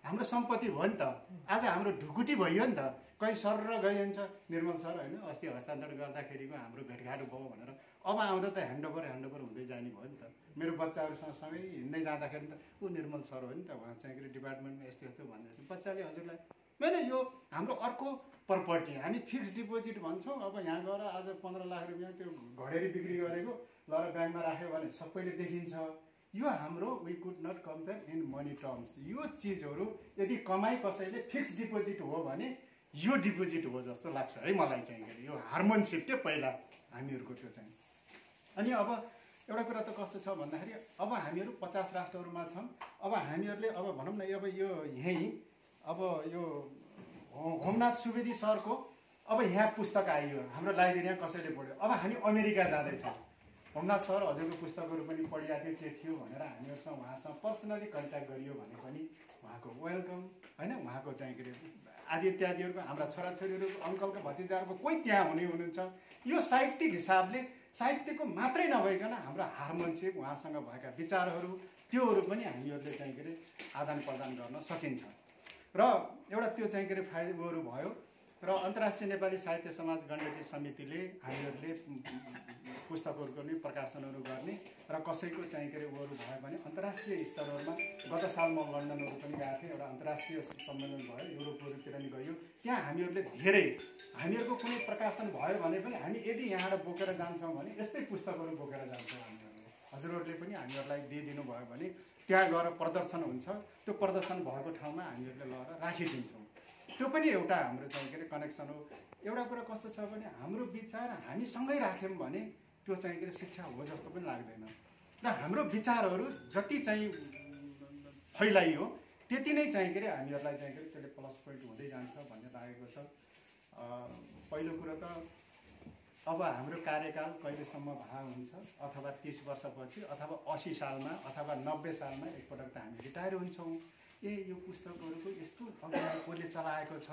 हाम्रो सम्पत्ति हो नि त। आज हाम्रो ढुकुटी भयो नि त। कहीँ सर र गइन्छ निर्मल सर होइन अस्ति हस्तान्तरण गर्दाखेरिको हाम्रो भेटघाट भयो भनेर अब आउँदा त ह्यान्डओभर हुँदै जाने भयो नि त। मेरो बच्चाहरूसँग सँगै हिँड्दै जाँदाखेरि त ऊ निर्मल सर हो नि त, उहाँ चाहिँ के अरे डिपार्टमेन्टमा यस्तो भन्दैछ। बच्चाले हजुरलाई होइन यो हाम्रो अर्को प्रपर्टी हामी फिक्स डिपोजिट भन्छौँ। अब यहाँ गएर आज 15 लाख रुपियाँ त्यो घडेरी बिक्री गरेको लएर ब्याङ्कमा राख्यो भने सबैले देखिन्छ। यो हाम्रो we could not compare in money terms. यो चिजहरू यदि कमाइ कसैले फिक्स डिपोजिट हो भने यो डिपोजिट हो जस्तो लाग्छ है मलाई चाहिँ। यो हार्मोनसिप के पहिला हामीहरूको त्यो चाहिँ। अनि अब एउटा कुरा त कस्तो छ भन्दाखेरि अब हामीहरू 50 राष्ट्रहरूमा छौँ। अब हामीहरूले अब भनौँ न अब यो यहीँ अब यो होमनाथ सुवेदी सरको अब यहाँ पुस्तक आइयो हाम्रो लाइब्रेरीमा कसैले पढ्यो। अब हामी अमेरिका जाँदैछौँ। होमनाथ सर हजुरको पुस्तकहरू पनि पढिआएको थियो के थियो भनेर हामीहरूसँग उहाँसँग पर्सनली कन्ट्याक्ट गरियो भने पनि उहाँको वेलकम होइन। उहाँको चाहिँ के अरे आदि इत्यादिहरूको हाम्रा छोराछोरीहरू अङ्कलको भतिजाहरूको कोही त्यहाँ हुनुहुन्छ। यो साहित्यिक हिसाबले साहित्यको मात्रै नभइकन हाम्रो हार्मोनसिप उहाँसँग भएका विचारहरू त्योहरू पनि हामीहरूले चाहिँ के अरे आदान प्रदान गर्न सकिन्छ। र एउटा त्यो चाहिँ के अरे फाइदाहरू भयो। र अन्तर्राष्ट्रिय नेपाली साहित्य समाज गण्डकी समितिले हामीहरूले पुस्तकहरूको पनि प्रकाशनहरू गर्ने र कसैको चाहिँ के अरे उहरू भयो भने अन्तर्राष्ट्रिय स्तरहरूमा गत साल म लन्डनहरू पनि गएको थिएँ। एउटा अन्तर्राष्ट्रिय सम्मेलन भयो, युरोपहरूतिर पनि गयो। त्यहाँ हामीहरूले धेरै हामीहरूको कुनै प्रकाशन भयो भने पनि हामी यदि यहाँबाट बोकेर जान्छौँ भने यस्तै पुस्तकहरू बोकेर जान्छौँ हामीहरूले। हजुरहरूले पनि हामीहरूलाई दिइदिनु भयो भने त्यहाँ गएर प्रदर्शन हुन्छ। त्यो प्रदर्शन भएको ठाउँमा हामीहरूले लगेर राखिदिन्छौँ। त्यो पनि एउटा हाम्रो चाहिँ के अरे कनेक्सन हो। एउटा कुरा कस्तो छ भने हाम्रो विचार हामीसँगै राख्यौँ भने त्यो चाहिँ के अरे शिक्षा हो जस्तो पनि लाग्दैन। र हाम्रो विचारहरू जति चाहिँ फैलाइयो त्यति नै चाहिँ के अरे हामीहरूलाई चाहिँ के अरे त्यसले प्लस पोइन्ट हुँदै जान्छ भन्ने लागेको छ। पहिलो कुरो त अब हाम्रो कार्यकाल कहिलेसम्म भए हुन्छ अथवा 30 वर्षपछि अथवा 80 सालमा अथवा 90 सालमा एकपटक त हामी रिटायर हुन्छौँ। यो पुस्तकहरूको यस्तो अगाडि कसले चलाएको छ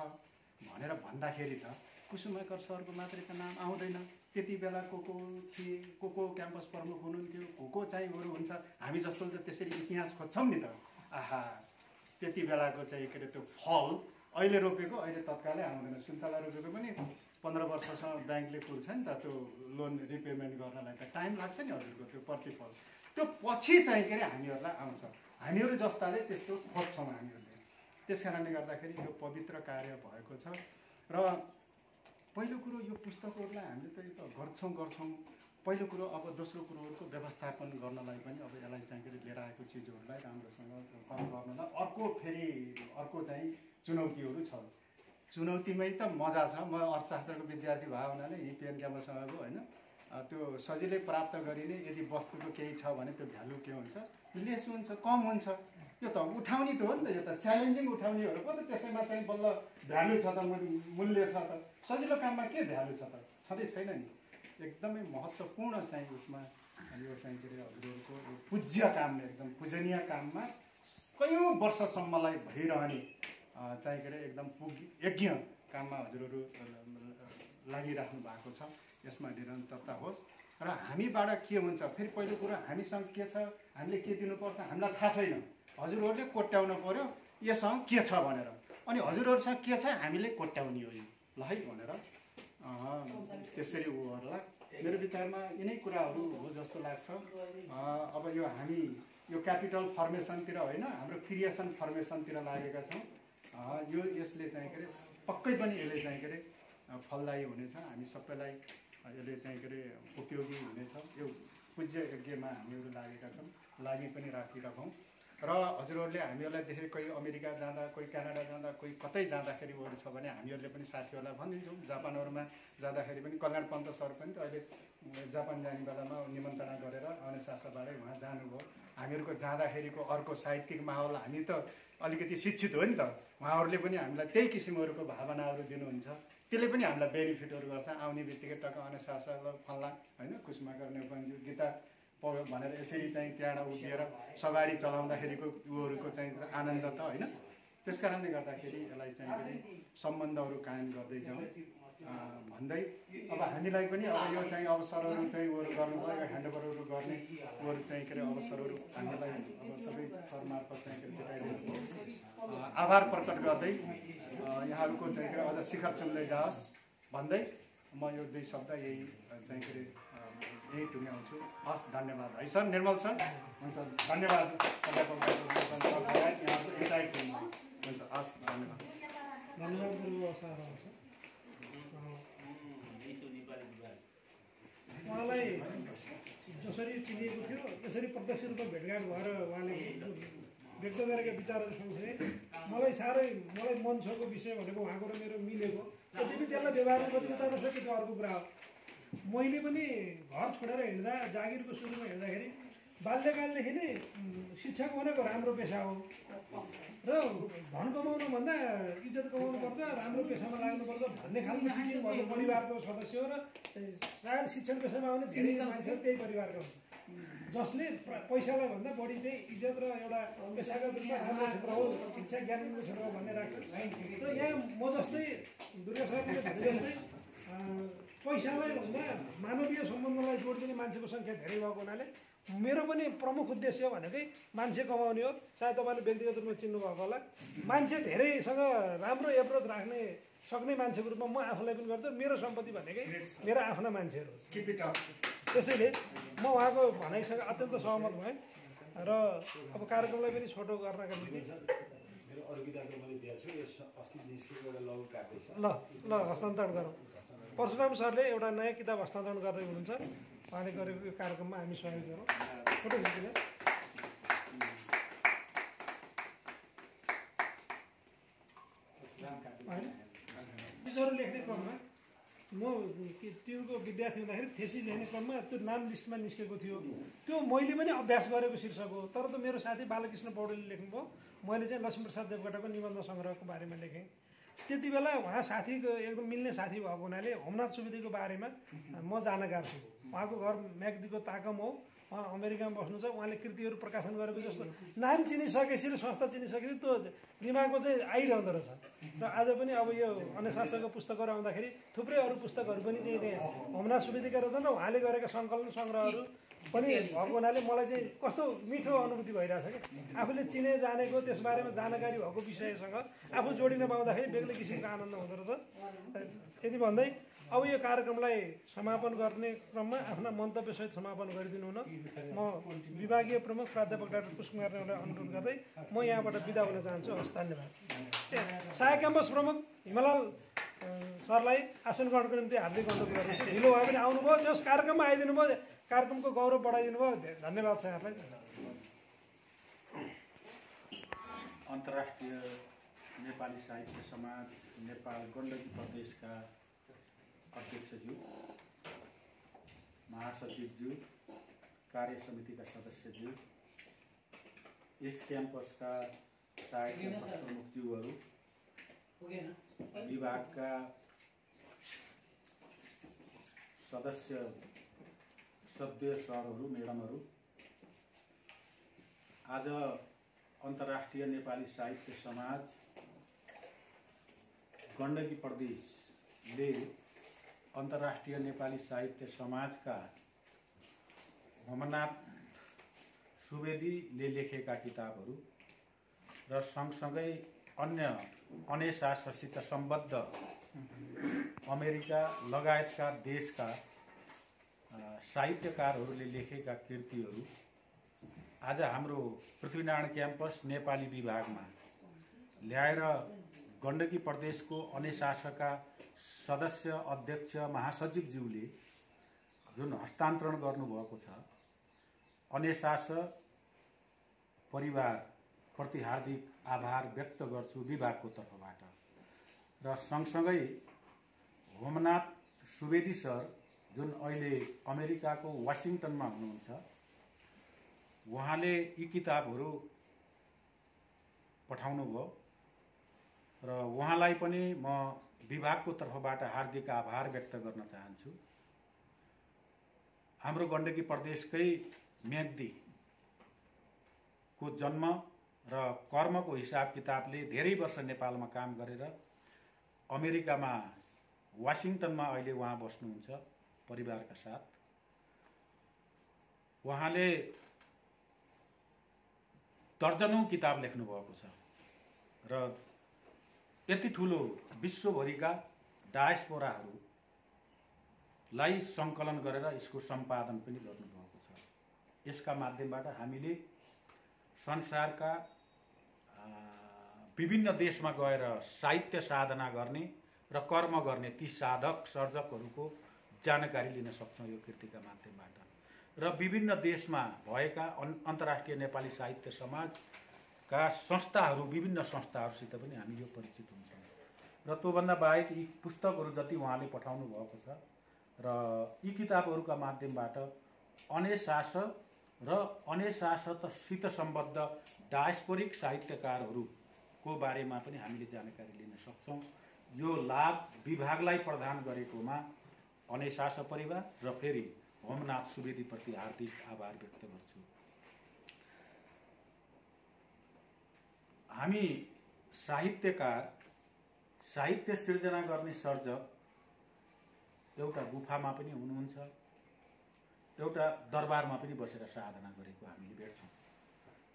भनेर भन्दाखेरि त कुसुमाकर सरको मात्रै त नाम आउँदैन। त्यति बेला को थिए, को क्याम्पस प्रमुख हुनुहुन्थ्यो, को चाहिँ अरू हुन्छ। हामी जस्तोले त त्यसरी इतिहास खोज्छौँ नि त। आहा त्यति बेलाको चाहिँ के अरे त्यो फल अहिले रोपेको अहिले तत्कालै आउँदैन। सुन्तला रोपेको पनि 15 वर्षसम्म ब्याङ्कले पुर्छ नि त त्यो लोन रिपेमेन्ट गर्नलाई त टाइम लाग्छ नि हजुरको त्यो प्रतिफल। त्यो पछि चाहिँ के अरे हामीहरूलाई आउँछ। हामीहरू जस्ताले त्यस्तो खोज्छौँ हामीहरूले। त्यस कारणले गर्दाखेरि यो पवित्र कार्य भएको छ। र पहिलो कुरो यो पुस्तकहरूलाई हामीले त यो त गर्छौँ। पहिलो कुरो अब दोस्रो कुरोहरूको व्यवस्थापन गर्नलाई पनि अब यसलाई चाहिँ के अरे लिएर आएको चिजहरूलाई राम्रोसँग गर्नलाई अर्को चाहिँ चुनौतीहरू छ। चुनौतीमै त मजा छ। म अर्थशास्त्रको विद्यार्थी भए हुनाले यहीँ पिएन क्याम्पसमा गएको होइन। त्यो सजिलै प्राप्त गरिने यदि वस्तुको केही छ भने त्यो भ्यालु के हुन्छ, लेस हुन्छ, कम हुन्छ। यो त उठाउने त हो नि त। यो त च्यालेन्जिङ उठाउनेहरू पो त त्यसैमा चाहिँ बल्ल भ्यालु छ त, मूल्य छ त। सजिलो काममा के भ्यालु छ त? छँदै छैन नि। एकदमै महत्त्वपूर्ण चाहिँ उसमा यो चाहिँ के अरे हजुरहरूको पूज्य कामले एकदम पूजनीय काममा कैयौँ वर्षसम्मलाई भइरहने चाहिँ के अरे एकदम यज्ञ काममा हजुरहरू लागिराख्नु भएको छ। यसमा निरन्तरता होस् र हामीबाट के हुन्छ फेरि पहिलो कुरा हामीसँग के छ, हामीले के दिनुपर्छ हामीलाई थाहा छैन। हजुरहरूले कोट्याउनु पर्यो यससँग के छ भनेर, अनि हजुरहरूसँग के छ हामीले कोट्याउने हो यो ल है भनेर त्यसरी ऊ गर्ला। मेरो विचारमा यिनै कुराहरू हो जस्तो लाग्छ। अब यो हामी यो क्यापिटल फर्मेसनतिर होइन, हाम्रो क्रिएसन फर्मेसनतिर लागेका छौँ। यो यसले चाहिँ के अरे पक्कै पनि यसले चाहिँ के अरे फलदायी हुनेछ, हामी सबैलाई यसले चाहिँ के अरे उपयोगी हुनेछ। यो पूज्य यज्ञमा हामीहरू लागेका छौँ, लागि पनि राखिराखौँ। र हजुरहरूले हामीहरूलाई देखे कोही अमेरिका जाँदा, कोही क्यानाडा जाँदा, कोही कतै जाँदाखेरि उयो छ भने हामीहरूले पनि साथीहरूलाई भनिदिन्छौँ। जापानहरूमा जाँदाखेरि पनि कल्याण पन्त सर पनि त अहिले जापान जाने बेलामा निमन्त्रणा गरेर अनसासाबाटै उहाँ जानुभयो। हामीहरूको जाँदाखेरिको अर्को साहित्यिक माहौल, हामी त अलिकति शिक्षित हो नि त, उहाँहरूले पनि हामीलाई त्यही किसिमहरूको भावनाहरू दिनुहुन्छ। त्यसले पनि हामीलाई बेनिफिटहरू गर्छ। आउने बित्तिकै टक्क अनसासा फल्ला होइन कुसुमाकर नेउपानेज्यू गीता पढ्यो भनेर यसरी चाहिँ त्यहाँबाट उभिएर सवारी चलाउँदाखेरिको उयोहरूको चाहिँ आनन्द त होइन। त्यस कारणले गर्दाखेरि यसलाई चाहिँ सम्बन्धहरू कायम गर्दै जाउँ भन्दै अब हामीलाई पनि अब यो चाहिँ अवसरहरू चाहिँ उयोहरू गर्नु पऱ्यो, ह्यान्डओभरहरू गर्ने उयोहरू चाहिँ के अरे अवसरहरू हामीलाई अब सबै सर मार्फत चाहिँ के अरे आभार प्रकट गर्दै यहाँहरूको चाहिँ के अरे अझ शिखर चुम्दै जाओस् भन्दै म यो दुई शब्द यही चाहिँ के अरे यही टुङ्ग्याउँछु। हस्, धन्यवाद है सर, निर्मल सर, हुन्छ धन्यवाद तपाईँको यहाँको एन्टायर टिमलाई हुन्छ। हस्, धन्यवाद। उहाँलाई जसरी चिनिएको थियो यसरी प्रत्यक्ष रूपमा भेटघाट भएर उहाँले व्यक्त गरेका विचारहरू सँगसँगै मलाई मन छोएको विषय भनेको उहाँको र मेरो मिलेको। यद्यपि त्यसलाई व्यवहारमा कति उतार्न सक्यो त्यो अर्को कुरा हो। मैले पनि घर छोडेर हिँड्दा जागिरको सुरुमा हिँड्दाखेरि बाल्यकालदेखि नै शिक्षक भनेको राम्रो पेसा हो र धन कमाउनुभन्दा इज्जत कमाउनु पर्छ, राम्रो पेसामा लाग्नुपर्छ भन्ने खालको टिचिङ भएको परिवारको सदस्य हो। र सायद शिक्षण पेसामा आउने धेरै मान्छेहरू त्यही परिवारका हुन्छ जसले पैसालाई भन्दा बढी चाहिँ इज्जत र एउटा पेसागत रूपमा राम्रो क्षेत्र हो, शिक्षा ज्ञानको क्षेत्र हो भन्ने राख्छ। र यहाँ म जस्तै दुर्गा साहबले भने जस्तै पैसालाई भन्दा मानवीय सम्बन्धलाई जोडिदिने मान्छेको सङ्ख्या धेरै भएको हुनाले मेरो पनि प्रमुख उद्देश्य भनेकै मान्छे कमाउने हो। सायद तपाईँले व्यक्तिगत रूपमा चिन्नुभएको होला। मान्छे धेरैसँग राम्रो एप्रोच राख्ने सक्ने मान्छेको रूपमा म आफूलाई पनि गर्छु। मेरो सम्पत्ति भनेकै मेरा आफ्ना मान्छेहरू। त्यसैले म उहाँको भनाइसँग अत्यन्त सहमत भएँ र अब कार्यक्रमलाई पनि छोटो गर्नका निम्ति ल हस्तान्तरण गरौँ। परशुराम सरले एउटा नयाँ किताब हस्तान्तरण गर्दै हुनुहुन्छ। उहाँले गरेको यो कार्यक्रममा हामी सहयोग गरौँ। फोटो खिच्नु चिजहरू लेख्ने क्रममा म त्योको विद्यार्थी हुँदाखेरि थेसिस लेख्ने क्रममा त्यो नाम लिस्टमा निस्केको थियो। त्यो मैले पनि अभ्यास गरेको शीर्षक हो। तर त मेरो साथी बालकृष्ण पौडेलले लेख्नुभयो, मैले चाहिँ लक्ष्मीप्रसाद देवकोटाको निबन्ध सङ्ग्रहको बारेमा लेखेँ। त्यति बेला उहाँ साथीको एकदम मिल्ने साथी भएको हुनाले होमनाथ सुवेदीको बारेमा म जानकार छु। उहाँको घर म्याग्दीको ताकम हो, उहाँ अमेरिकामा बस्नुहुन्छ। उहाँले कृतिहरू प्रकाशन गरेको जस्तो नाम चिनिसकेपछि र संस्था चिनिसकेपछि त्यो दिमागमा चाहिँ आइरहँदो रहेछ। र आज पनि अब यो अनशासकको पुस्तकहरू आउँदाखेरि थुप्रै अरू पुस्तकहरू पनि चाहिँ त्यहाँ होमनाथ सुवेदीका रहेछन् र उहाँले गरेका सङ्कलन सङ्ग्रहहरू पनि भएको हुनाले मलाई चाहिँ कस्तो मिठो अनुभूति भइरहेछ क्या। आफूले चिने जानेको त्यसबारेमा जानकारी भएको विषयसँग आफू जोडिन पाउँदाखेरि बेग्लै किसिमको आनन्द हुँदो रहेछ। यति भन्दै अब यो कार्यक्रमलाई समापन गर्ने क्रममा आफ्ना मन्तव्यसहित समापन गरिदिनु हुन म विभागीय प्रमुख प्राध्यापक डाक्टर पुष्पकुमार नेउलाई अनुरोध गर्दै म यहाँबाट बिदा हुन चाहन्छु। हस्, धन्यवाद। सहायक क्याम्पस प्रमुख हिमालाल सरलाई आसन ग्रहणको निम्ति हार्दिक अनुरोध गर्दछु। ढिलो भए पनि आउनुभयो, जस कार्यक्रममा आइदिनु भयो, कार्यक्रमको गौरव बढाइदिनु भयो। धन्यवाद छ यहाँलाई। अन्तर्राष्ट्रिय नेपाली साहित्य समाज नेपाल गण्डकी प्रदेशका अध्यक्षज्यू, महासचिवज्यू, कार्य समितिका सदस्यज्यू, यस क्याम्पसका सहायक क्याम्पस प्रमुखज्यूहरू, विभागका सदस्य श्रद्धेय सरहरू, म्याडमहरू, आज अन्तर्राष्ट्रिय नेपाली साहित्य समाज गण्डकी प्रदेशले अन्तर्राष्ट्रिय नेपाली साहित्य समाजका होमनाथ सुवेदीले लेखेका किताबहरू र सँगसँगै अन्य अनेसासित सम्बद्ध अमेरिका लगायतका देशका साहित्यकारहरूले लेखेका कृतिहरू आज हाम्रो पृथ्वीनारायण क्याम्पस नेपाली विभागमा ल्याएर गण्डकी प्रदेशको अनेसासका सदस्य अध्यक्ष महासचिवज्यूले जुन हस्तान्तरण गर्नुभएको छ, अनेसास परिवार प्रति हार्दिक आभार व्यक्त गर्छु विभागको तर्फबाट। र सँगसँगै होमनाथ सुवेदी सर जुन अहिले अमेरिकाको वाशिङटनमा हुनुहुन्छ, उहाँले यी किताबहरू पठाउनु भयो र उहाँलाई पनि म विभागको तर्फबाट हार्दिक आभार व्यक्त गर्न चाहन्छु। हाम्रो गण्डकी प्रदेशकै म्याग्दीको जन्म र कर्मको हिसाब किताबले धेरै वर्ष नेपालमा काम गरेर अमेरिकामा वाशिङटनमा अहिले उहाँ बस्नुहुन्छ परिवारका साथ। उहाँले दर्जनौं किताब लेख्नु भएको छ र यति ठुलो विश्वभरिका डायस्पोराहरूलाई सङ्कलन गरेर यसको सम्पादन पनि गर्नुभएको छ। यसका माध्यमबाट हामीले संसारका विभिन्न देशमा गएर साहित्य साधना गर्ने र कर्म गर्ने ती साधक सर्जकहरूको जानकारी लिन सक्छौँ यो कृतिका माध्यमबाट। र विभिन्न देशमा भएका अन्तर्राष्ट्रिय नेपाली साहित्य समाजका संस्थाहरू, विभिन्न संस्थाहरूसित पनि हामी यो परिचित हुन्छौँ। र त्योभन्दा बाहेक यी पुस्तकहरू जति उहाँले पठाउनु भएको छ र यी किताबहरूका माध्यमबाट अनेसास र अनेसाससित सम्बद्ध डायस्पोरिक साहित्यकारहरूको बारेमा पनि हामीले जानकारी लिन सक्छौँ। यो लाभ विभागलाई प्रदान गरेकोमा अनेसास परिवार र फेरि होमनाथ सुवेदीप्रति हार्दिक आभार व्यक्त गर्छु। हामी साहित्यकार, साहित्य सिर्जना गर्ने सर्जक एउटा गुफामा पनि हुनुहुन्छ, एउटा दरबारमा पनि बसेर साधना गरेको हामीले भेट्छौँ,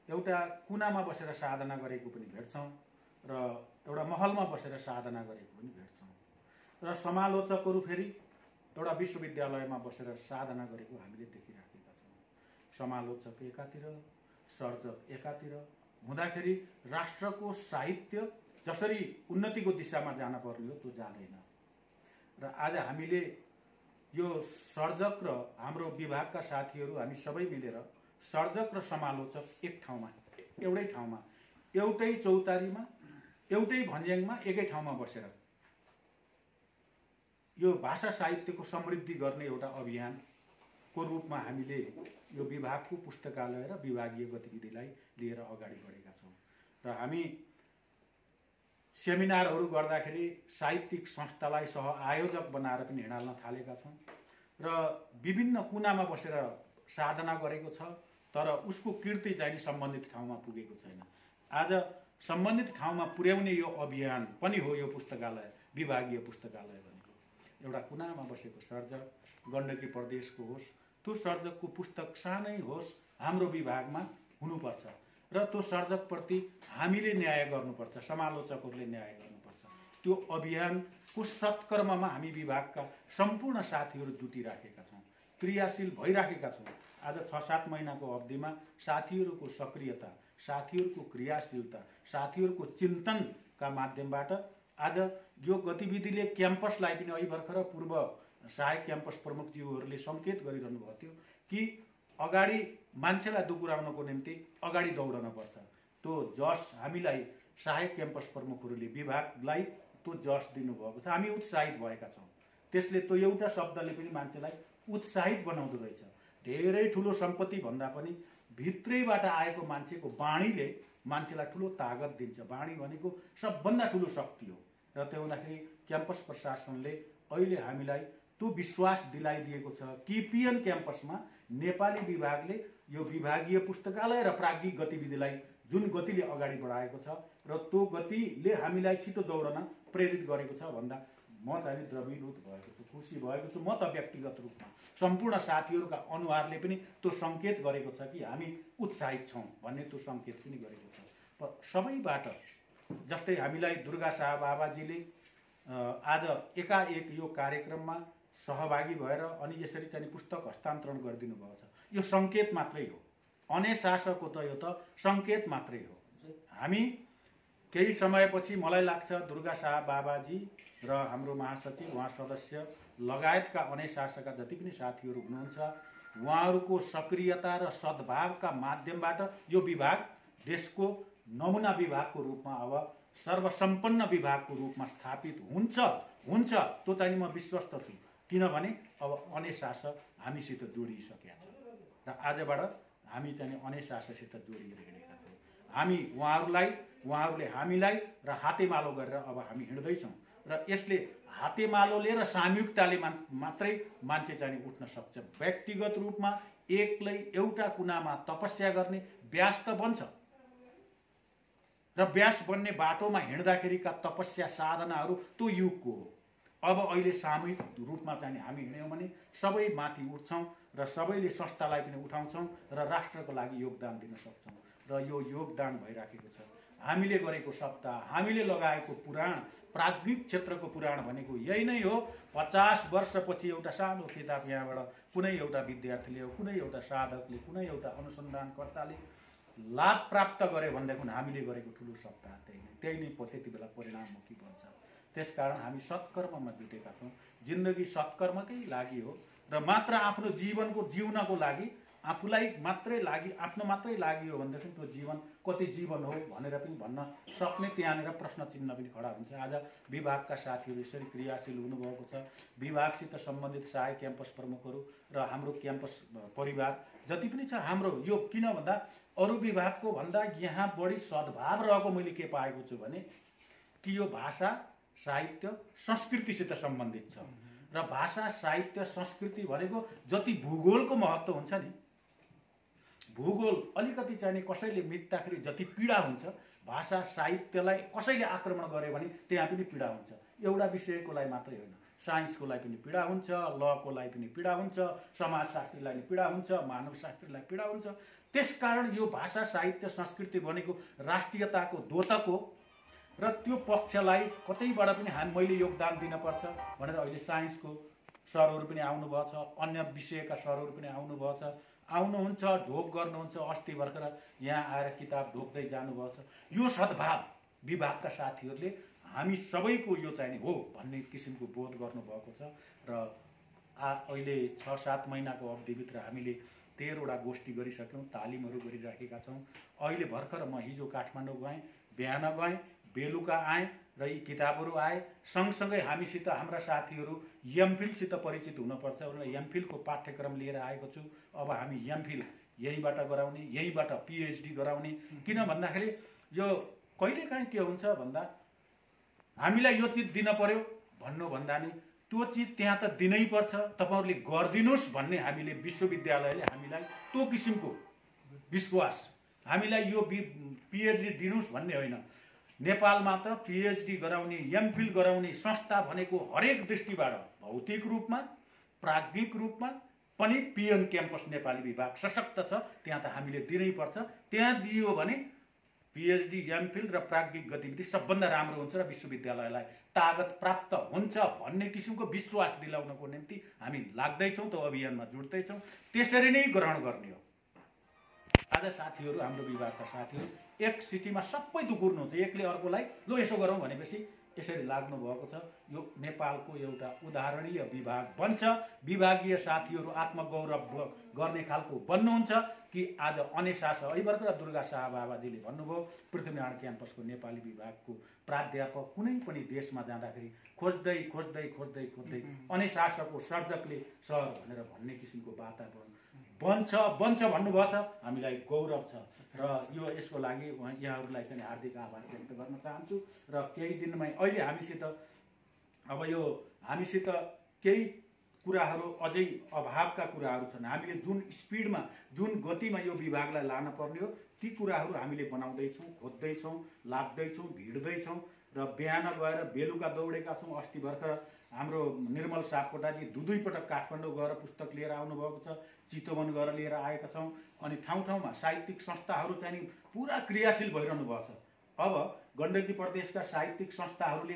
एउटा कुनामा बसेर साधना गरेको पनि भेट्छौँ र एउटा महलमा बसेर साधना गरेको पनि भेट्छौँ। र समालोचकहरू फेरि एउटा विश्वविद्यालयमा बसेर साधना गरेको हामीले देखिराखेका छौँ। समालोचक एकातिर, सर्जक एकातिर हुँदाखेरि राष्ट्रको साहित्य जसरी उन्नतिको दिशामा जान पर्ने हो त्यो जाँदैन। र आज हामीले यो सर्जक र हाम्रो विभागका साथीहरू हामी सबै मिलेर सर्जक र समालोचक एक ठाउँमा, एउटै ठाउँमा, एउटै चौतारीमा, एउटै भन्ज्याङमा, एकै ठाउँमा बसेर यो भाषा साहित्यको समृद्धि गर्ने एउटा अभियानको रूपमा हामीले यो विभागको पुस्तकालय र विभागीय गतिविधिलाई लिएर अगाडि बढेका छौँ। र हामी सेमिनारहरू गर्दाखेरि साहित्यिक संस्थालाई सह आयोजक बनाएर पनि हिँडाल्न थालेका छौँ र विभिन्न कुनामा बसेर साधना गरेको छ, तर उसको कीर्ति चाहिँ सम्बन्धित ठाउँमा पुगेको छैन। आज सम्बन्धित ठाउँमा पुर्याउने यो अभियान पनि हो यो पुस्तकालय, विभागीय पुस्तकालय भनेको। एउटा कुनामा बसेको सर्जक गण्डकी प्रदेशको होस्, त्यो सर्जकको पुस्तक सानै होस् हाम्रो विभागमा हुनुपर्छ र त्यो सर्जकप्रति हामीले न्याय गर्नुपर्छ, समालोचकहरूले न्याय गर्नुपर्छ। त्यो अभियानको सत्कर्ममा हामी विभागका सम्पूर्ण साथीहरू जुटिराखेका छौँ, क्रियाशील भइराखेका छौँ। आज 6-7 महिनाको अवधिमा साथीहरूको सक्रियता, साथीहरूको क्रियाशीलता, साथीहरूको चिन्तनका माध्यमबाट आज यो गतिविधिले क्याम्पसलाई पनि अहिले भर्खर पूर्व सहायक क्याम्पस प्रमुखज्यूहरूले सङ्केत गरिरहनु भएको थियो कि अगाडि मान्छेलाई दोहोऱ्याउनको निम्ति अगाडि दौडनुपर्छ। त्यो जस हामीलाई सहायक क्याम्पस प्रमुखहरूले विभागलाई त्यो जस दिनुभएको छ, हामी उत्साहित भएका छौँ। त्यसले त्यो एउटा शब्दले पनि मान्छेलाई उत्साहित बनाउँदो रहेछ। धेरै ठुलो सम्पत्ति भन्दा पनि भित्रैबाट आएको मान्छेको बाणीले मान्छेलाई ठुलो तागत दिन्छ। बाणी भनेको सबभन्दा ठुलो शक्ति हो। र त्यो हुँदाखेरि क्याम्पस प्रशासनले अहिले हामीलाई त्यो विश्वास दिलाइदिएको छ कि पिएन क्याम्पसमा नेपाली विभागले यो विभागीय पुस्तकालय र प्राज्ञिक गतिविधिलाई जुन गतिले अगाडि बढाएको छ र त्यो गतिले हामीलाई छिटो दौडन प्रेरित गरेको छ भन्दा म चाहिँ द्रवीभूत भएको छु, खुसी भएको छु। म त व्यक्तिगत रूपमा सम्पूर्ण साथीहरूका अनुहारले पनि त्यो सङ्केत गरेको छ कि हामी उत्साहित छौँ भन्ने त्यो सङ्केत पनि गरेको छ। सबैबाट जस्तै हामीलाई दुर्गा शाह बाबाजीले आज एकाएक यो कार्यक्रममा सहभागी भएर अनि यसरी चाहिँ पुस्तक हस्तान्तरण गरिदिनु भएको छ। यो सङ्केत मात्रै हो, अने शासकको त यो त सङ्केत मात्रै हो। हामी केही समयपछि मलाई लाग्छ दुर्गा शाह बाबाजी र हाम्रो महासचिव, उहाँ सदस्य लगायतका अने शासकका जति पनि साथीहरू हुनुहुन्छ, उहाँहरूको सक्रियता र सद्भावका माध्यमबाट यो विभाग देशको नमुना विभागको रूपमा अब सर्वसम्पन्न विभागको रूपमा स्थापित हुन्छ त्यो चाहिँ म विश्वस्त छु। किनभने अब अने शासक हामीसित जोडिसकेका छ र आजबाट हामी चाहिँ अने शासकसित जोडिएर हिँडेका छौँ। हामी उहाँहरूले हामीलाई र हातेमालो गरेर अब हामी हिँड्दैछौँ र यसले हातेमालोले र संयुक्तले मात्रै मान्छे चाहिँ उठ्न सक्छ। व्यक्तिगत रूपमा एक्लै एउटा कुनामा तपस्या गर्ने व्यास त बन्छ र व्यास बन्ने बाटोमा हिँड्दाखेरिका तपस्या साधनाहरू त्यो युगको हो। अब अहिले सामूहिक रूपमा चाहिँ हामी हिँड्यौँ भने सबै माथि उठ्छौँ र सबैले संस्थालाई पनि उठाउँछौँ र राष्ट्रको लागि योगदान दिन सक्छौँ र यो योगदान भइराखेको छ। हामीले गरेको सप्ताह, हामीले लगाएको पुराण, प्राज्ञिक क्षेत्रको पुराण भनेको यही नै हो। 50 वर्षपछि एउटा सानो किताब यहाँबाट कुनै एउटा विद्यार्थीले, कुनै एउटा साधकले, कुनै एउटा अनुसन्धानकर्ताले लाभ प्राप्त गरे भनेदेखि हामीले गरेको ठुलो सप्ताह त्यही नै त्यति बेला परिणाममुखी बन्छ। त्यसकारण हामी सत्कर्ममा जुटेका छौँ। जिन्दगी सत्कर्मकै लागि हो र मात्र आफ्नो जीवनको जिउनको लागि आफूलाई मात्रै लागि, आफ्नो मात्रै लागि हो भनेदेखि त्यो जीवन कति जीवन हो भनेर पनि भन्न सक्ने त्यहाँनिर प्रश्न चिन्ह पनि खडा हुन्छ। आज विभागका साथीहरू यसरी क्रियाशील हुनुभएको छ। विभागसित सम्बन्धित सहायक क्याम्पस प्रमुखहरू र हाम्रो क्याम्पस परिवार जति पनि छ हाम्रो, यो किन भन्दा अरू विभागको भन्दा यहाँ बढी सद्भाव रहेको मैले के पाएको छु भने कि यो भाषा, साहित्य, संस्कृतिसित सम्बन्धित छ र भाषा, साहित्य, संस्कृति भनेको जति भूगोलको महत्त्व हुन्छ नि, भूगोल अलिकति चाहिँ कसैले मिच्दाखेरि जति पीडा हुन्छ, भाषा साहित्यलाई कसैले आक्रमण गरे भने त्यहाँ पनि पीडा हुन्छ। एउटा विषयको लागि मात्रै होइन, साइन्सको लागि पनि पीडा हुन्छ, लको लागि पनि पीडा हुन्छ, समाजशास्त्रीलाई पनि पीडा हुन्छ, मानवशास्त्रीलाई पीडा हुन्छ। त्यसकारण यो भाषा, साहित्य, संस्कृति भनेको राष्ट्रियताको द्योतक हो र त्यो पक्षलाई कतैबाट पनि मैले योगदान दिनपर्छ भनेर अहिले साइन्सको सरहरू पनि आउनुभएको छ, अन्य विषयका सरहरू पनि आउनुभएको छ, आउनुहुन्छ, ढोक गर्नुहुन्छ। अस्ति भर्खर यहाँ आएर किताब ढोक्दै जानुभएको छ। यो सद्भाव विभागका साथीहरूले हामी सबैको यो चाहिँ हो भन्ने किसिमको बोध गर्नुभएको छ र अहिले 6-7 महिनाको अवधिभित्र हामीले 13 वटा गोष्ठी गरिसक्यौँ, तालिमहरू गरिराखेका छौँ। अहिले भर्खर म हिजो काठमाडौँ गएँ, बिहान गएँ, बेलुका आएँ र यी किताबहरू आए। सँगसँगै हामीसित हाम्रा साथीहरू एमफिलसित परिचित हुनुपर्छ भनेर एमफिलको पाठ्यक्रम लिएर आएको छु। अब हामी एमफिल यहीँबाट गराउने, यहीँबाट पिएचडी गराउने। किन भन्दाखेरि यो कहिलेकाहीँ के हुन्छ भन्दा हामीलाई यो चिज दिन पर्यो भन्नुभन्दा नि त्यो चिज त्यहाँ त दिनै पर्छ, तपाईँहरूले गरिदिनुहोस् भन्ने हामीले विश्वविद्यालयले हामीलाई त्यो किसिमको विश्वास, हामीलाई यो पिएचडी दिनुहोस् भन्ने होइन। नेपालमा त पिएचडी गराउने, एमफिल गराउने संस्था भनेको हरेक दृष्टिबाट भौतिक रूपमा, प्राज्ञिक रूपमा पनि पिएन क्याम्पस नेपाली विभाग सशक्त छ। त्यहाँ त हामीले दिनै पर्छ। त्यहाँ दियो भने पिएचडी, एमफिल र प्राज्ञिक गतिविधि सबभन्दा राम्रो हुन्छ र विश्वविद्यालयलाई तागत प्राप्त हुन्छ भन्ने किसिमको विश्वास दिलाउनको निम्ति हामी लाग्दैछौँ, त्यो अभियानमा जुट्दैछौँ। त्यसरी नै ग्रहण गर्ने हो। आज साथीहरू, हाम्रो विभागका साथीहरू एक सिटीमा सबै दुकुर्नुहुन्छ, एकले अर्कोलाई लो यसो गरौँ भनेपछि यसरी लाग्नु भएको छ। यो नेपालको एउटा उदाहरणीय विभाग बन्छ। विभागीय साथीहरू आत्मगौरव गर्ने खालको बन्नुहुन्छ कि आज अने शासक, अहिले भर्खर दुर्गा शाह बाबाजीले भन्नुभयो, पृथ्वीनारायण क्याम्पसको नेपाली विभागको प्राध्यापक कुनै पनि देशमा जाँदाखेरि खोज्दै खोज्दै खोज्दै खोज्दै अने शासकको सर्जकले सर भनेर भन्ने किसिमको वातावरण बन्छ भन्नुभएको छ। हामीलाई गौरव छ र यो यसको लागि यहाँहरूलाई चाहिँ हार्दिक आभार व्यक्त गर्न चाहन्छु। र केही दिनमै अहिले हामीसित केही कुराहरू अझै अभावका कुराहरू छन्। हामीले जुन स्पिडमा जुन गतिमा यो विभागलाई लान पर्ने हो ती कुराहरू हामीले बनाउँदैछौँ, खोज्दैछौँ, लाग्दैछौँ, भिड्दैछौँ र बिहान गएर बेलुका दौडेका छौँ। अस्ति भर्खर हाम्रो निर्मल सापकोटाजी दुई पटक काठमाडौँ गएर पुस्तक लिएर आउनुभएको छ, चितवन गएर लिएर आएका छौँ। अनि ठाउँ ठाउँमा साहित्यिक संस्थाहरू चाहिँ नि पुरा क्रियाशील भइरहनु भएको छ। अब गण्डकी प्रदेशका साहित्यिक संस्थाहरूले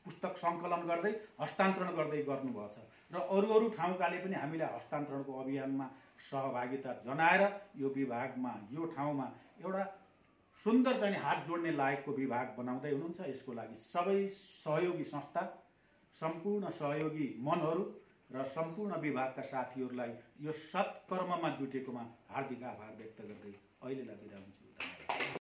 पुस्तक सङ्कलन गर्दै हस्तान्तरण गर्दै गर्नुभएको छ र अरू ठाउँकाले पनि हामीलाई हस्तान्तरणको अभियानमा सहभागिता जनाएर यो विभागमा यो ठाउँमा एउटा सुन्दर चाहिँ हात जोड्ने लायकको विभाग बनाउँदै हुनुहुन्छ। यसको लागि सबै सहयोगी संस्था, सम्पूर्ण सहयोगी मनहरू र सम्पूर्ण विभागका साथीहरूलाई यो सत्कर्ममा जुटेकोमा हार्दिक आभार व्यक्त गर्दै अहिलेलाई बिदा हुन्छु।